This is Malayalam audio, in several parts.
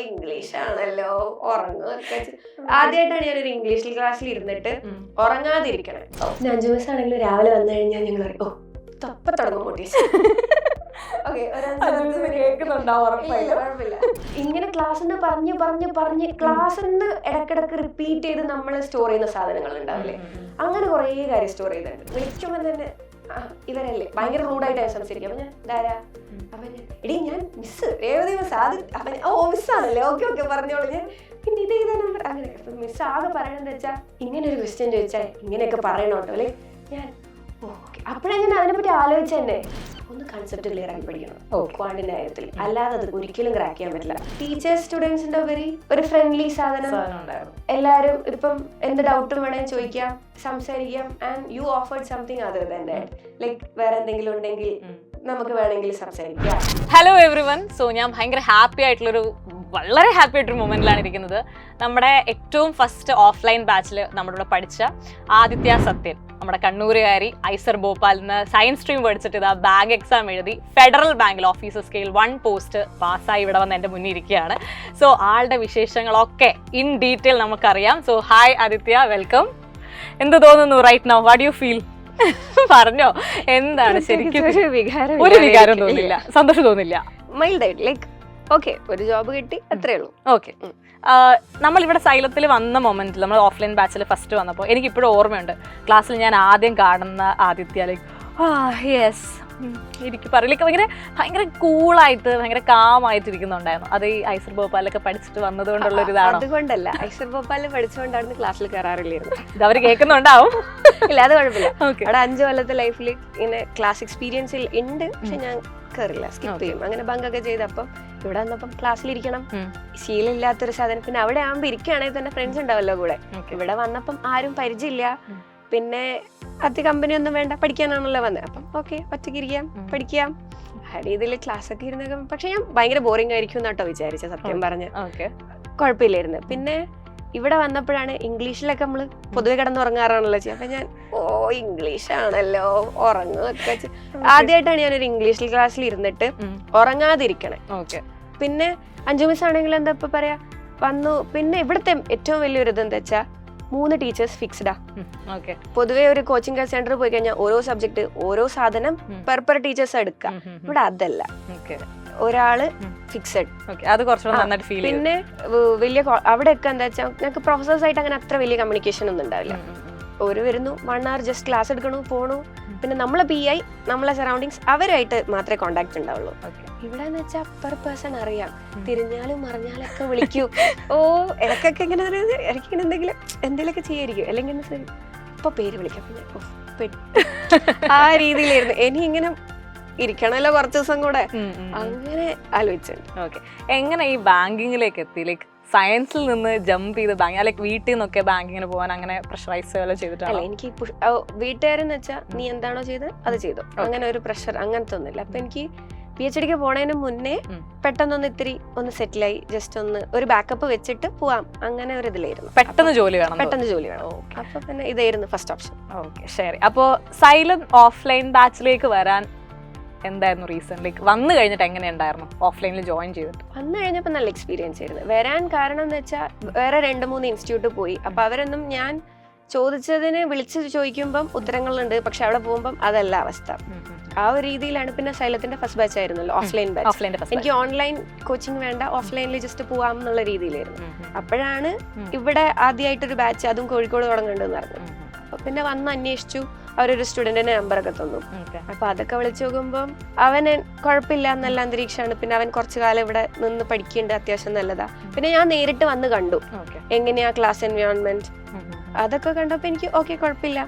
ഇംഗ്ലീഷ് ആണല്ലോ ഉറങ്ങുക. ആദ്യമായിട്ടാണ് ഞാനൊരു ഇംഗ്ലീഷ് ക്ലാസ്സിൽ ഇരുന്നിട്ട് ഉറങ്ങാതിരിക്കണം. 5 ദിവസമാണെങ്കിലും രാവിലെ വന്നു കഴിഞ്ഞാൽ ഞങ്ങൾ ഓ തപ്പ തുടങ്ങും മോട്ടിവേഷൻ. ഇങ്ങനെ ക്ലാസ്സിന്ന് പറഞ്ഞ് ക്ലാസ്സിന്ന് ഇടക്കിടക്ക് റിപ്പീറ്റ് ചെയ്ത് നമ്മൾ സ്റ്റോർ ചെയ്യുന്ന സാധനങ്ങൾ ഉണ്ടാവില്ലേ, അങ്ങനെ കുറേ കാര്യം സ്റ്റോർ ചെയ്തിട്ടുണ്ട്. വിളിക്കുമ്പോൾ തന്നെ ഇവരല്ലേ ഭയങ്കര റൂഡായിട്ട് സംസാരിക്കും. അപ്പൊ ഞാൻ ധാരാ അപ്പൊ എടീ ഞാൻ മിസ് രേവതി മിസ് അവൻ മിസ്സാണല്ലേ, ഓക്കെ പറഞ്ഞോളൂ. ഞാൻ പിന്നെ ഇത് ചെയ്ത നമ്പർ അങ്ങനെ മിസ് ആകെ പറയണെന്ന് വെച്ചാൽ ഇങ്ങനെ ഒരു ക്വസ്റ്റ്യൻ ചോദിച്ചാൽ ഇങ്ങനെയൊക്കെ പറയണോട്ടോ അല്ലെ. ഞാൻ ഓക്കെ അപ്പോഴേ ഞാൻ അതിനെപ്പറ്റി ആലോചിച്ചെന്നെ ഒന്ന് കൺസെപ്റ്റ് ക്ലിയർ ആക്കി പഠിക്കണം ക്വാണ്ടിന്റെ കാര്യത്തിൽ, അല്ലാതെ അത് ഒരിക്കലും ക്രാക്ക് ചെയ്യാൻ പറ്റില്ല. ടീച്ചേഴ്സ് സ്റ്റുഡൻസിന്റെ ഒരു ഫ്രണ്ട്ലി സാധനം. എല്ലാവരും ഇപ്പം എന്ത് ഡൗട്ടും വേണമെങ്കിൽ ചോദിക്കാം, സംസാരിക്കാം. And you offered something other than that, like വേറെ എന്തെങ്കിലും ഉണ്ടെങ്കിൽ നമുക്ക് വേണമെങ്കിൽ സംസാരിക്കാം. Hello everyone. സോ ഞാൻ ഭയങ്കര വളരെ ഹാപ്പി ആയിട്ടൊരു മൊമെന്റിലാണ് ഇരിക്കുന്നത്. നമ്മുടെ ഏറ്റവും ഫസ്റ്റ് ഓഫ്ലൈൻ ബാച്ചിൽ നമ്മുടെ കൂടെ പഠിച്ച ആദിത്യ സത്യൻ, നമ്മുടെ കണ്ണൂരുകാരി, ഐസർ ഭോപ്പാലിൽ നിന്ന് സയൻസ് സ്ട്രീം പഠിച്ചിട്ട് ഇതാ ബാങ്ക് എക്സാം എഴുതി ഫെഡറൽ ബാങ്കിൽ ഓഫീസർ സ്കെയിൽ 1 പോസ്റ്റ് പാസ്സായി ഇവിടെ വന്ന് എൻ്റെ മുന്നിൽ ഇരിക്കുകയാണ്. സോ ആളുടെ വിശേഷങ്ങളൊക്കെ ഇൻ ഡീറ്റെയിൽ നമുക്കറിയാം. So hi Aditya, welcome. എന്ത് തോന്നുന്നു right now? What you feel? പറഞ്ഞോ, എന്താണ് ശരിക്കും? ഒരു വികാരം തോന്നില്ല, സന്തോഷം തോന്നില്ല, മൈൽഡായിട്ട് ലൈക്ക് ഓക്കെ ഒരു ജോബ് കിട്ടി അത്രേ ഉള്ളൂ. ഓക്കെ. നമ്മളിവിടെ സൈലത്തിൽ വന്ന മൊമെന്റിൽ, നമ്മൾ ഓഫ്ലൈൻ ബാച്ചിൽ ഫസ്റ്റ് വന്നപ്പോൾ എനിക്ക് ഇപ്പോഴും ഓർമ്മയുണ്ട്, ക്ലാസ്സിൽ ഞാൻ ആദ്യം കാണുന്ന ആദിത്യ ലൈക്ക് യെസ് എനിക്ക് പറയിലേക്ക് ഭയങ്കര കൂളായിട്ട് ഭയങ്കര കാമായിട്ട് ഇരിക്കുന്നുണ്ടായിരുന്നു. അത് ഈ ഐസർ ഭോപ്പാലൊക്കെ പഠിച്ചിട്ട് വന്നതുകൊണ്ടുള്ള ഒരു ഇതാണ്? അതുകൊണ്ടല്ല, ഐസർ ഭോപ്പാലിൽ പഠിച്ചുകൊണ്ടാണ് ക്ലാസ്സിൽ കയറാറില്ലായിരുന്നു. ഇത് അവർ കേൾക്കുന്നുണ്ടാവും. ഇല്ല അത് കുഴപ്പമില്ല. അവിടെ 5 കൊല്ലത്തെ ലൈഫിൽ ഇങ്ങനെ ക്ലാസ് എക്സ്പീരിയൻസിൽ ഉണ്ട്, പക്ഷെ ഞാൻ കയറില്ല, സ്കിപ്പ് ചെയ്യും. അങ്ങനെ ബങ്കൊക്കെ ചെയ്തപ്പം ഇവിടെ വന്നപ്പം ക്ലാസ്സിലിരിക്കണം, ശീലമില്ലാത്തൊരു സാധനം. പിന്നെ അവിടെ ആകുമ്പോൾ ഇരിക്കുകയാണെങ്കിൽ തന്നെ ഫ്രണ്ട്സ് ഉണ്ടാവല്ലോ കൂടെ. ഇവിടെ വന്നപ്പം ആരും പരിചയമില്ല, പിന്നെ അതി കമ്പനി ഒന്നും വേണ്ട, പഠിക്കാനാണല്ലോ വന്നത്. അപ്പം ഓക്കെ ഒറ്റയ്ക്ക് ഇരിക്കാം, പഠിക്കാം, ആ രീതിയിൽ ക്ലാസ് ഒക്കെ ഇരുന്നൊക്കെ. പക്ഷെ ഞാൻ ഭയങ്കര ബോറിംഗ് ആയിരിക്കും എന്നാട്ടോ വിചാരിച്ച, സത്യം പറഞ്ഞ കുഴപ്പമില്ലായിരുന്നു. പിന്നെ ഇവിടെ വന്നപ്പോഴാണ് ഇംഗ്ലീഷിലൊക്കെ നമ്മള് പൊതുവെ കിടന്നുറങ്ങാറാണല്ലോ ചെയ്യുക. അപ്പൊ ഞാൻ ഇംഗ്ലീഷ് ആണല്ലോ ഉറങ്ങുക. ആദ്യമായിട്ടാണ് ഞാനൊരു ഇംഗ്ലീഷ് ക്ലാസ്സിൽ ഇരുന്നിട്ട് ഉറങ്ങാതിരിക്കണേ. പിന്നെ 5 മിസ് ആണെങ്കിൽ എന്താ ഇപ്പൊ പറയാ വന്നു. പിന്നെ ഇവിടുത്തെ ഏറ്റവും വലിയൊരു ഇതെന്താ വെച്ചാൽ 3 ടീച്ചേഴ്സ് ഫിക്സ്ഡാ. പൊതുവെ ഒരു കോച്ചിങ് സെന്ററിൽ പോയി കഴിഞ്ഞാൽ ഓരോ സബ്ജക്ട് ഓരോ സാധനം പെർ ടീച്ചേഴ്സ് എടുക്കാം. ഇവിടെ അതല്ല, ഒരാള് ഫിക്സഡ്. അത് കുറച്ചുകൂടെ നന്നായിട്ട് ഫീൽ. പിന്നെ വലിയ അവിടെയൊക്കെ എന്താ വെച്ചാൽ ഞങ്ങൾക്ക് പ്രൊഫസേഴ്സ് ആയിട്ട് അങ്ങനെ അത്ര വലിയ കമ്മ്യൂണിക്കേഷൻ ഒന്നും ഉണ്ടാവില്ല. ഒരു വരുന്നു 1 hour ജസ്റ്റ് ക്ലാസ് എടുക്കണു പോണു. പിന്നെ നമ്മളെ PI നമ്മളെ സറൗണ്ടിങ്സ് അവരായിട്ട് മാത്രമേ കോണ്ടാക്ട് ഉണ്ടാവുള്ളൂ. ഇവിടെ എന്ന് വെച്ചാൽ പെർ പേഴ്സൺ അറിയാം, തിരിഞ്ഞാലും മറിഞ്ഞാലൊക്കെ വിളിക്കൂ. ഇടയ്ക്കൊക്കെ ഇങ്ങനെ ഇടയ്ക്കിങ്ങനെ എന്തെങ്കിലുമൊക്കെ ചെയ്യായിരിക്കും, അല്ലെങ്കിൽ ഇപ്പൊ പേര് വിളിക്കാം. പിന്നെ ആ രീതിയിലായിരുന്നു. ഇനി ഇങ്ങനെ ഇരിക്കണല്ലോ കുറച്ച് ദിവസം കൂടെ, അങ്ങനെ ആലോചിച്ചിട്ടുണ്ട്. ഓക്കെ. എങ്ങനെ ഈ ബാങ്കിങ്ങിലേക്ക് എത്തി? ലൈക്ക് സയൻസിൽ നിന്ന് ജമ്പ് ചെയ്ത് ബാങ്ക്, ലൈക്ക് വീട്ടിൽ നിന്നൊക്കെ ബാങ്കിങ്ങിന് പോകാൻ അങ്ങനെ പ്രഷറൈസ് ചെയ്തിട്ടാണ്? എനിക്ക് വീട്ടുകാരെന്ന് വെച്ചാൽ നീ എന്താണോ ചെയ്തത് അത് ചെയ്തു, അങ്ങനെ ഒരു പ്രഷർ അങ്ങനത്തെ ഒന്നുമില്ല. അപ്പൊ എനിക്ക് PhDക്ക് പോണതിന് മുന്നേ പെട്ടെന്നൊന്ന് ഇത്തിരി ഒന്ന് സെറ്റിലായി, ജസ്റ്റ് ഒരു ബാക്കപ്പ് വെച്ചിട്ട് പോവാം, അങ്ങനെ ഒരു ഇതിലായിരുന്നു. പെട്ടെന്ന് ജോലി വേണം. അപ്പൊ പിന്നെ ഇതായിരുന്നു ഫസ്റ്റ് ഓപ്ഷൻ. ഓക്കെ ശരി. അപ്പോൾ സൈലന്റ് ഓഫ്ലൈൻ ബാച്ചിലേക്ക് വരാൻ എന്തായിരുന്നു റീസൺ? ലൈക്ക് വന്നു കഴിഞ്ഞിട്ട് എങ്ങനെയുണ്ടായിരുന്നു ഓഫ്ലൈനിൽ ജോയിൻ ചെയ്തിട്ട്? വന്നു കഴിഞ്ഞപ്പോൾ നല്ല എക്സ്പീരിയൻസ് ആയിരുന്നു. വരാൻ കാരണം എന്ന് വെച്ചാൽ വേറെ 2-3 ഇൻസ്റ്റിറ്റ്യൂട്ട് പോയി. അപ്പൊ അവരൊന്നും ഞാൻ ചോദിച്ചതിന് വിളിച്ച് ചോദിക്കുമ്പം ഉത്തരങ്ങളുണ്ട്, പക്ഷെ അവിടെ പോകുമ്പം അതല്ല അവസ്ഥ. ആ ഒരു രീതിയിലാണ്. പിന്നെ സൈലത്തിന്റെ ഫസ്റ്റ് ബാച്ച് ആയിരുന്നല്ലോ ഓഫ്ലൈൻ ബാച്ച്. എനിക്ക് ഓൺലൈൻ കോച്ചിങ് വേണ്ട, ഓഫ്ലൈനിൽ ജസ്റ്റ് പോവാം എന്നുള്ള രീതിയിലായിരുന്നു. അപ്പോഴാണ് ഇവിടെ ആദ്യമായിട്ടൊരു ബാച്ച്, അതും കോഴിക്കോട് തുടങ്ങേണ്ടതെന്ന് പറഞ്ഞു. അപ്പൊ പിന്നെ വന്ന് അന്വേഷിച്ചു, അവരൊരു സ്റ്റുഡന്റിന്റെ നമ്പറൊക്കെ തന്നു. അപ്പൊ അതൊക്കെ വിളിച്ചു നോക്കുമ്പോൾ അവന് കുഴപ്പമില്ല, നല്ല അന്തരീക്ഷമാണ്. പിന്നെ അവൻ കുറച്ചു കാലം ഇവിടെ നിന്ന് പഠിക്കേണ്ട, അത്യാവശ്യം നല്ലതാ. പിന്നെ ഞാൻ നേരിട്ട് വന്ന് കണ്ടു എങ്ങനെയാ ക്ലാസ് എൻവയോൺമെന്റ്, അതൊക്കെ കണ്ടപ്പോ എനിക്ക് ഓക്കെ കുഴപ്പമില്ല,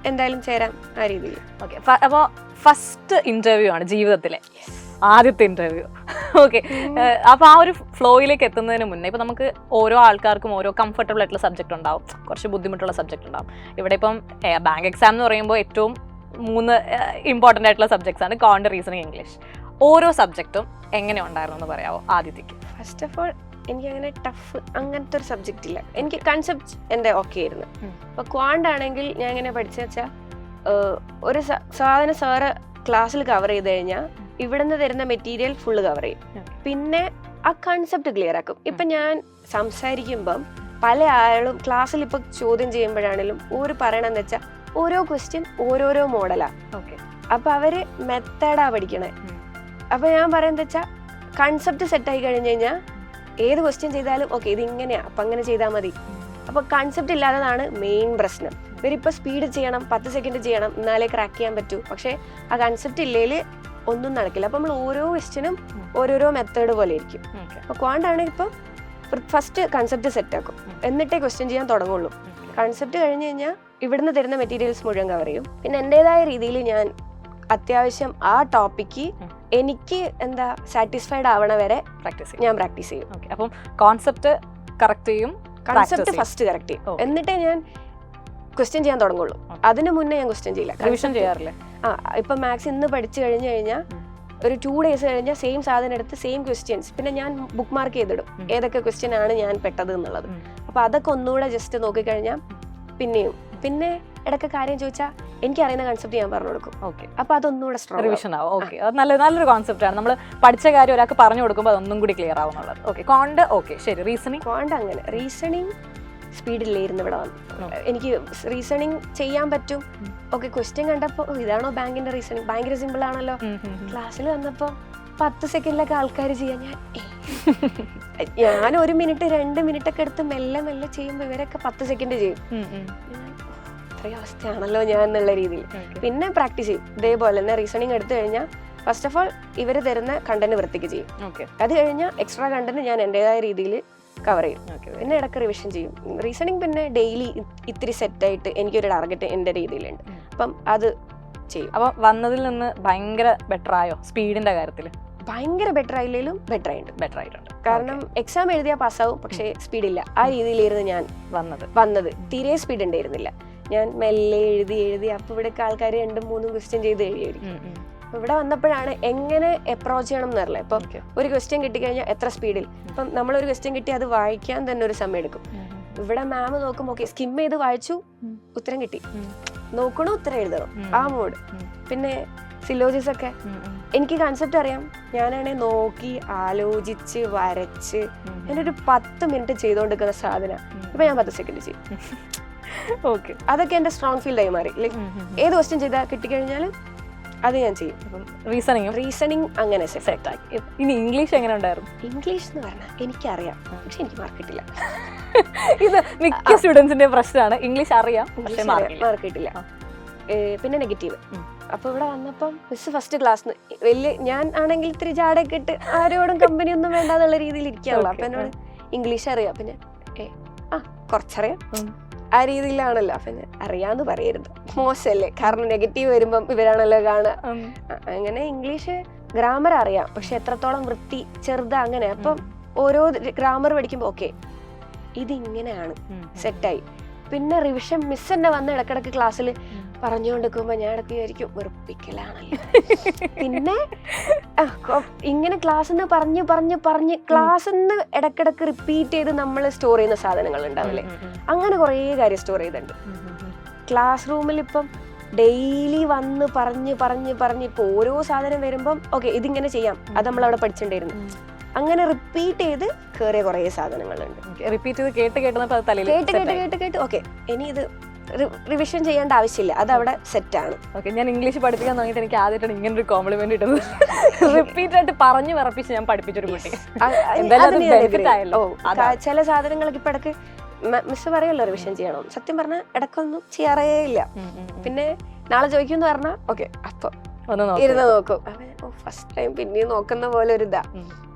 എന്തായാലും ചേരാം ആ രീതിയിൽ. ഓക്കെ. അപ്പോൾ ഫസ്റ്റ് ഇന്റർവ്യൂ ആണ് ജീവിതത്തിലെ ആദ്യത്തെ ഇന്റർവ്യൂ. ഓക്കെ. അപ്പോൾ ആ ഒരു ഫ്ലോയിലേക്ക് എത്തുന്നതിന് മുന്നേ ഇപ്പം നമുക്ക് ഓരോ ആൾക്കാർക്കും ഓരോ കംഫർട്ടബിൾ ആയിട്ടുള്ള സബ്ജക്റ്റ് ഉണ്ടാവും, കുറച്ച് ബുദ്ധിമുട്ടുള്ള സബ്ജക്റ്റ് ഉണ്ടാവും. ഇവിടെ ഇപ്പം ബാങ്ക് എക്സാം എന്ന് പറയുമ്പോൾ ഏറ്റവും 3 ഇമ്പോർട്ടൻ്റ് ആയിട്ടുള്ള സബ്ജക്ട്സ് ആണ് ക്വാണ്ട്, റീസണിങ്, ഇംഗ്ലീഷ്. ഓരോ സബ്ജക്റ്റും എങ്ങനെ ഉണ്ടായിരുന്നു എന്ന് പറയാമോ ആദിത്യക്ക്? ഫസ്റ്റ് ഓഫ് ഓൾ എനിക്ക് അങ്ങനെ ടഫ് അങ്ങനത്തെ ഒരു സബ്ജക്റ്റ് ഇല്ല. എനിക്ക് കൺസെപ്റ്റ് എൻ്റെ ഓക്കെ ആയിരുന്നു. അപ്പോൾ ക്വാണ്ട് ആണെങ്കിൽ ഞാൻ എങ്ങനെ പഠിച്ചു വെച്ചാൽ ഒരു സാധനം സാറ് ക്ലാസ്സിൽ കവർ ചെയ്ത് കഴിഞ്ഞാൽ ഇവിടുന്ന് തരുന്ന മെറ്റീരിയൽ ഫുള്ള് കവർ ചെയ്യും. പിന്നെ ആ കൺസെപ്റ്റ് ക്ലിയർ ആക്കും. ഇപ്പം ഞാൻ സംസാരിക്കുമ്പം പല ആളും ക്ലാസ്സിൽ ഇപ്പം ചോദ്യം ചെയ്യുമ്പോഴാണെങ്കിലും ഒരു പറയണമെന്ന് വെച്ചാൽ ഓരോ ക്വസ്റ്റ്യൻ ഓരോരോ മോഡലാണ്. ഓക്കെ. അപ്പം അവർ മെത്തേഡാ പഠിക്കണേ. അപ്പം ഞാൻ പറയുന്നത് വെച്ചാൽ കൺസെപ്റ്റ് സെറ്റായി കഴിഞ്ഞ് കഴിഞ്ഞാൽ ഏത് ക്വസ്റ്റ്യൻ ചെയ്താലും ഓക്കെ ഇത് ഇങ്ങനെയാണ്, അപ്പം അങ്ങനെ ചെയ്താൽ മതി. അപ്പോൾ കൺസെപ്റ്റ് ഇല്ലാത്തതാണ് മെയിൻ പ്രശ്നം. ഇവരിപ്പോൾ സ്പീഡ് ചെയ്യണം, 10 സെക്കൻഡ് ചെയ്യണം, എന്നാലേ ക്രാക്ക് ചെയ്യാൻ പറ്റൂ. പക്ഷേ ആ കൺസെപ്റ്റ് ഇല്ലെങ്കിൽ ഒന്നും നടക്കില്ല. അപ്പം നമ്മൾ ഓരോ ക്വസ്റ്റ്യനും ഓരോരോ മെത്തേഡ് പോലെ ഇരിക്കും. അപ്പോൾ ക്വാണ്ടാണെങ്കിൽ ഇപ്പം ഫസ്റ്റ് കൺസെപ്റ്റ് സെറ്റാക്കും, എന്നിട്ടേ ക്വസ്റ്റ്യൻ ചെയ്യാൻ തുടങ്ങുള്ളൂ. കൺസെപ്റ്റ് കഴിഞ്ഞ് കഴിഞ്ഞാൽ ഇവിടുന്ന് തരുന്ന മെറ്റീരിയൽസ് മുഴുവൻ കവർ ചെയ്യും. പിന്നെ എൻ്റെതായ രീതിയിൽ ഞാൻ അത്യാവശ്യം ആ ടോപ്പിക്ക് എനിക്ക് എന്താ സാറ്റിസ്ഫൈഡ് ആവണ വരെ ഞാൻ പ്രാക്ടീസ് ചെയ്യും. അപ്പം കോൺസെപ്റ്റ് കറക്റ്റ് ചെയ്യും, കൺസെപ്റ്റ് ഫസ്റ്റ് കറക്റ്റ് ചെയ്യും, എന്നിട്ടേ ഞാൻ ക്വസ്റ്റ്യൻ ചെയ്യാൻ തുടങ്ങുള്ളൂ. അതിന് മുന്നേ ഞാൻ ക്വസ്റ്റ്യൻ ചെയ്യില്ല. റിവിഷൻ ചെയ്യാറില്ലേ? ഇപ്പം മാത്സ് ഇന്ന് പഠിച്ചു കഴിഞ്ഞ് കഴിഞ്ഞാൽ ഒരു 2 days കഴിഞ്ഞാൽ സെയിം സാധനം എടുത്ത് സെയിം ക്വസ്റ്റ്യൻസ് പിന്നെ ഞാൻ ബുക്ക് മാർക്ക് ചെയ്തിടും ഏതൊക്കെ ക്വസ്റ്റ്യൻ ആണ് ഞാൻ പെട്ടത് എന്നുള്ളത്. അപ്പോൾ അതൊക്കെ ഒന്നുകൂടെ ജസ്റ്റ് നോക്കിക്കഴിഞ്ഞാൽ പിന്നെ ഇടയ്ക്ക് കാര്യം ചോദിച്ചാൽ എനിക്കറിയുന്ന കൺസെപ്റ്റ് ഞാൻ പറഞ്ഞു കൊടുക്കും. ഓക്കെ. അപ്പോൾ അതൊന്നുകൂടെ സ്ട്രോങ് റിവിഷൻ ആവും. ഓക്കെ, അത് നല്ലൊരു കോൺസെപ്റ്റ് ആണ്. നമ്മൾ പഠിച്ച കാര്യം ഒരാൾക്ക് പറഞ്ഞു കൊടുക്കുമ്പോൾ അതൊന്നും കൂടി ക്ലിയർ ആവുന്നുള്ളത്. ഓക്കെ. കോണ്ട് ഓക്കെ ശരി. റീസണിങ് അങ്ങനെ റീസണിങ് സ്പീഡില്ലായിരുന്നു ഇവിടെ വന്നു. എനിക്ക് റീസണിങ് ചെയ്യാൻ പറ്റും. ഓക്കെ, ക്വസ്റ്റ്യൻ കണ്ടപ്പോൾ ഇതാണോ ബാങ്കിന്റെ റീസണിങ്, ഭയങ്കര സിമ്പിൾ ആണല്ലോ. ക്ലാസ്സിൽ വന്നപ്പോൾ 10 സെക്കൻഡിലൊക്കെ ആൾക്കാർ ചെയ്യാൻ ഞാൻ 1 മിനിറ്റ് 2 മിനിറ്റ് ഒക്കെ എടുത്ത് മെല്ലെ മെല്ലെ ചെയ്യുമ്പോൾ ഇവരൊക്കെ 10 സെക്കൻഡ് ചെയ്യും. ഇത്രയും അവസ്ഥയാണല്ലോ ഞാൻ എന്നുള്ള രീതിയിൽ പിന്നെ പ്രാക്ടീസ് ചെയ്യും. ഇതേപോലെ തന്നെ റീസണിങ് എടുത്തു കഴിഞ്ഞാൽ ഫസ്റ്റ് ഓഫ് ഓൾ ഇവർ തരുന്ന കണ്ടന്റ് വൃത്തിക്ക് ചെയ്യും. അത് കഴിഞ്ഞാൽ എക്സ്ട്രാ കണ്ടന്റ് ഞാൻ എൻ്റെതായ രീതിയിൽ കവർ ചെയ്യും. പിന്നെ ഇടയ്ക്ക് റിവിഷൻ ചെയ്യും. റീസണിങ് പിന്നെ ഡെയിലി ഇത്തിരി സെറ്റായിട്ട് എനിക്കൊരു ടാർഗറ്റ് എൻ്റെ രീതിയിലുണ്ട്. അപ്പം അത് ചെയ്യും. അപ്പം വന്നതിൽ നിന്ന് ഭയങ്കര ബെറ്റർ ആയോ സ്പീഡിന്റെ കാര്യത്തിൽ? ഭയങ്കര ബെറ്റർ ആയില്ലേലും ബെറ്റർ ആയിട്ടുണ്ട്. കാരണം എക്സാം എഴുതിയാൽ പാസ്സാവും, പക്ഷേ സ്പീഡില്ല. ആ രീതിയിലായിരുന്നു ഞാൻ വന്നത്. തീരെ സ്പീഡ് ഉണ്ടായിരുന്നില്ല. ഞാൻ മെല്ലെ എഴുതി അപ്പോൾ ഇവിടെയൊക്കെ ആൾക്കാർ 2-3 ക്വസ്റ്റ്യൻ ചെയ്ത് എഴുതിയായിരിക്കും. ഇവിടെ വന്നപ്പോഴാണ് എങ്ങനെ അപ്രോച്ച് ചെയ്യണം എന്നറിയില്ല. ഇപ്പം ഒരു ക്വസ്റ്റ്യൻ കിട്ടിക്കഴിഞ്ഞാൽ എത്ര സ്പീഡിൽ, ഇപ്പം നമ്മളൊരു ക്വസ്റ്റ്യൻ കിട്ടി അത് വായിക്കാൻ തന്നെ ഒരു സമയം എടുക്കും. ഇവിടെ മാം നോക്കും, ഓക്കെ സ്കിം ചെയ്ത് വായിച്ചു, ഉത്തരം കിട്ടി, നോക്കണോ ഉത്തരം എഴുതണം, ആ മോഡ്. പിന്നെ സിലോജിസ് ഒക്കെ എനിക്ക് കൺസെപ്റ്റ് അറിയാം. ഞാനാണെ നോക്കി ആലോചിച്ച് വരച്ച് ഞാനൊരു 10 മിനിറ്റ് ചെയ്തുകൊണ്ടിരിക്കുന്ന സാധനം ഇപ്പൊ ഞാൻ 10 സെക്കൻഡ് ചെയ്യും. ഓക്കെ, അതൊക്കെ എന്റെ സ്ട്രോങ് ഫീൽഡായി മാറി. ലൈക്ക് ഏത് ക്വസ്റ്റ്യൻ ചെയ്താൽ കിട്ടിക്കഴിഞ്ഞാലും അത് ഞാൻ ചെയ്യും. റീസണിങ് അങ്ങനെ സെറ്റ് ആക്കി. ഇനി ഇംഗ്ലീഷ് എങ്ങനെ ഉണ്ടായിരുന്നു? ഇംഗ്ലീഷ് എന്ന് പറഞ്ഞാൽ എനിക്കറിയാം, പക്ഷെ എനിക്ക് മാർക്ക് കിട്ടില്ല. ഇത് മിക്ക സ്റ്റുഡൻസിന്റെ പ്രശ്നമാണ്. ഇംഗ്ലീഷ് അറിയാം, മാർക്ക് കിട്ടില്ല. പിന്നെ നെഗറ്റീവ്. അപ്പൊ ഇവിടെ വന്നപ്പം മിസ് ഫസ്റ്റ് ക്ലാസ് വലിയ ഞാൻ ആണെങ്കിൽ ഇത്തിരി ജാടൊക്കെ ഇട്ട് ആരോടും കമ്പനി ഒന്നും വേണ്ടാന്നുള്ള രീതിയിൽ ഇരിക്കാനുള്ള. അപ്പൊ എന്നോട് ഇംഗ്ലീഷ് അറിയാം, പിന്നെ കുറച്ചറിയാം, ആ രീതിയിലാണല്ലോ. പിന്നെ അറിയാന്ന് പറയരുത്, മോശമല്ലേ, കാരണം നെഗറ്റീവ് വരുമ്പം ഇവരാണല്ലോ കാണുക. അങ്ങനെ ഇംഗ്ലീഷ് ഗ്രാമർ അറിയാം, പക്ഷെ എത്രത്തോളം വൃത്തി ചെറുതാ അങ്ങനെ. അപ്പം ഓരോ ഗ്രാമർ പഠിക്കുമ്പോൾ ഓക്കെ ഇതിങ്ങനെയാണ് സെറ്റായി. പിന്നെ റിവിഷൻ മിസ് തന്നെ വന്ന് ഇടക്കിടക്ക് ക്ലാസ്സിൽ പറഞ്ഞുകൊണ്ടിരിക്കുമ്പോൾ ഞാൻ ഇടയ്ക്ക് വിചാരിക്കും വെറുപ്പിക്കലാണല്ലോ. പിന്നെ ഇങ്ങനെ ക്ലാസ്സിന്ന് പറഞ്ഞ് ക്ലാസ്സിന്ന് ഇടക്കിടക്ക് റിപ്പീറ്റ് ചെയ്ത് നമ്മൾ സ്റ്റോർ ചെയ്യുന്ന സാധനങ്ങൾ ഉണ്ടാവില്ലേ, അങ്ങനെ കുറേ കാര്യം സ്റ്റോർ ചെയ്തിട്ടുണ്ട്. ക്ലാസ് റൂമിൽ ഇപ്പം ഡെയിലി വന്ന് പറഞ്ഞ് ഇപ്പൊ ഓരോ സാധനം വരുമ്പം ഓക്കെ ഇതിങ്ങനെ ചെയ്യാം, അത് നമ്മളവിടെ പഠിച്ചിട്ടുണ്ടായിരുന്നു. അങ്ങനെ റിപ്പീറ്റ് ചെയ്ത് കയറിയ കുറേ സാധനങ്ങളുണ്ട്. റിപ്പീറ്റ് ചെയ്ത് കേട്ട് ഓക്കെ ഇനി ഇത് റിവിഷൻ ചെയ്യേണ്ട ആവശ്യമില്ല, അത് അവിടെ സെറ്റാണ്. ഓക്കെ, ഞാൻ ഇംഗ്ലീഷ് പഠിപ്പിക്കാൻ തുടങ്ങിയിട്ട് എനിക്ക് ആദ്യമായിട്ടാണ് ഇങ്ങനെ ഒരു കോംപ്ലിമെന്റ് കിട്ടുന്നത്. റിപ്പീറ്റ് ആയിട്ട് പറഞ്ഞു വിറപ്പിച്ച് ഞാൻ പഠിപ്പിച്ചൊരു കുട്ടി. ചില സാധനങ്ങളൊക്കെ ഇപ്പൊ ഇടയ്ക്ക് മിസ് പറയുമല്ലോ റിവിഷൻ ചെയ്യണം, സത്യം പറഞ്ഞാൽ ഇടയ്ക്കൊന്നും ചെയ്യാറേ ഇല്ല. പിന്നെ നാളെ ചോദിക്കുമെന്ന് പറഞ്ഞാൽ ഓക്കെ അപ്പൊ ഇരുന്ന് നോക്കും. ഫസ്റ്റ് ടൈം പിന്നെയും നോക്കുന്ന പോലെ ഒരു ഇതാ.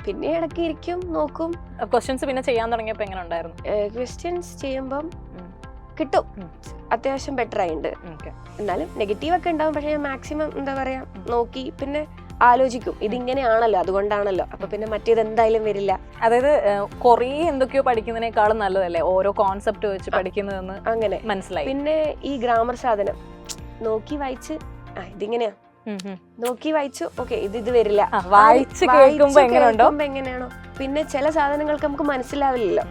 പിന്നെ ഇടയ്ക്ക് ഇരിക്കും നോക്കും. ക്വസ്റ്റ്യൻസ് പിന്നെ ചെയ്യാൻ തുടങ്ങിയപ്പോൾ എങ്ങനെ ഉണ്ടായിരുന്നു? ക്വസ്റ്റ്യൻസ് ചെയ്യുമ്പം കിട്ടും, അത്യാവശ്യം ബെറ്റർ ആയിട്ടുണ്ട്. എന്നാലും നെഗറ്റീവ് ഒക്കെ ഉണ്ടാവും, പക്ഷെ ഞാൻ മാക്സിമം എന്താ പറയാ നോക്കി പിന്നെ ആലോചിക്കും ഇതിങ്ങനെയാണല്ലോ അതുകൊണ്ടാണല്ലോ, അപ്പൊ പിന്നെ മറ്റേത് എന്തായാലും വരില്ല. അതായത് കുറേ എന്തൊക്കെയോ പഠിക്കുന്നതിനേക്കാളും നല്ലതല്ലേ ഓരോ കോൺസെപ്റ്റ് വെച്ച് പഠിക്കുന്നതെന്ന് അങ്ങനെ മനസ്സിലായി. പിന്നെ ഈ ഗ്രാമർ സാധനം നോക്കി വായിച്ച് ഇതിങ്ങനെയാ നോക്കി വായിച്ചു ഓക്കെ ഇത് വരില്ല, വായിച്ച് കേൾക്കുമ്പോ എങ്ങനെയാണോ. പിന്നെ ചില സാധനങ്ങൾക്ക് നമുക്ക് മനസ്സിലാവില്ലല്ലോ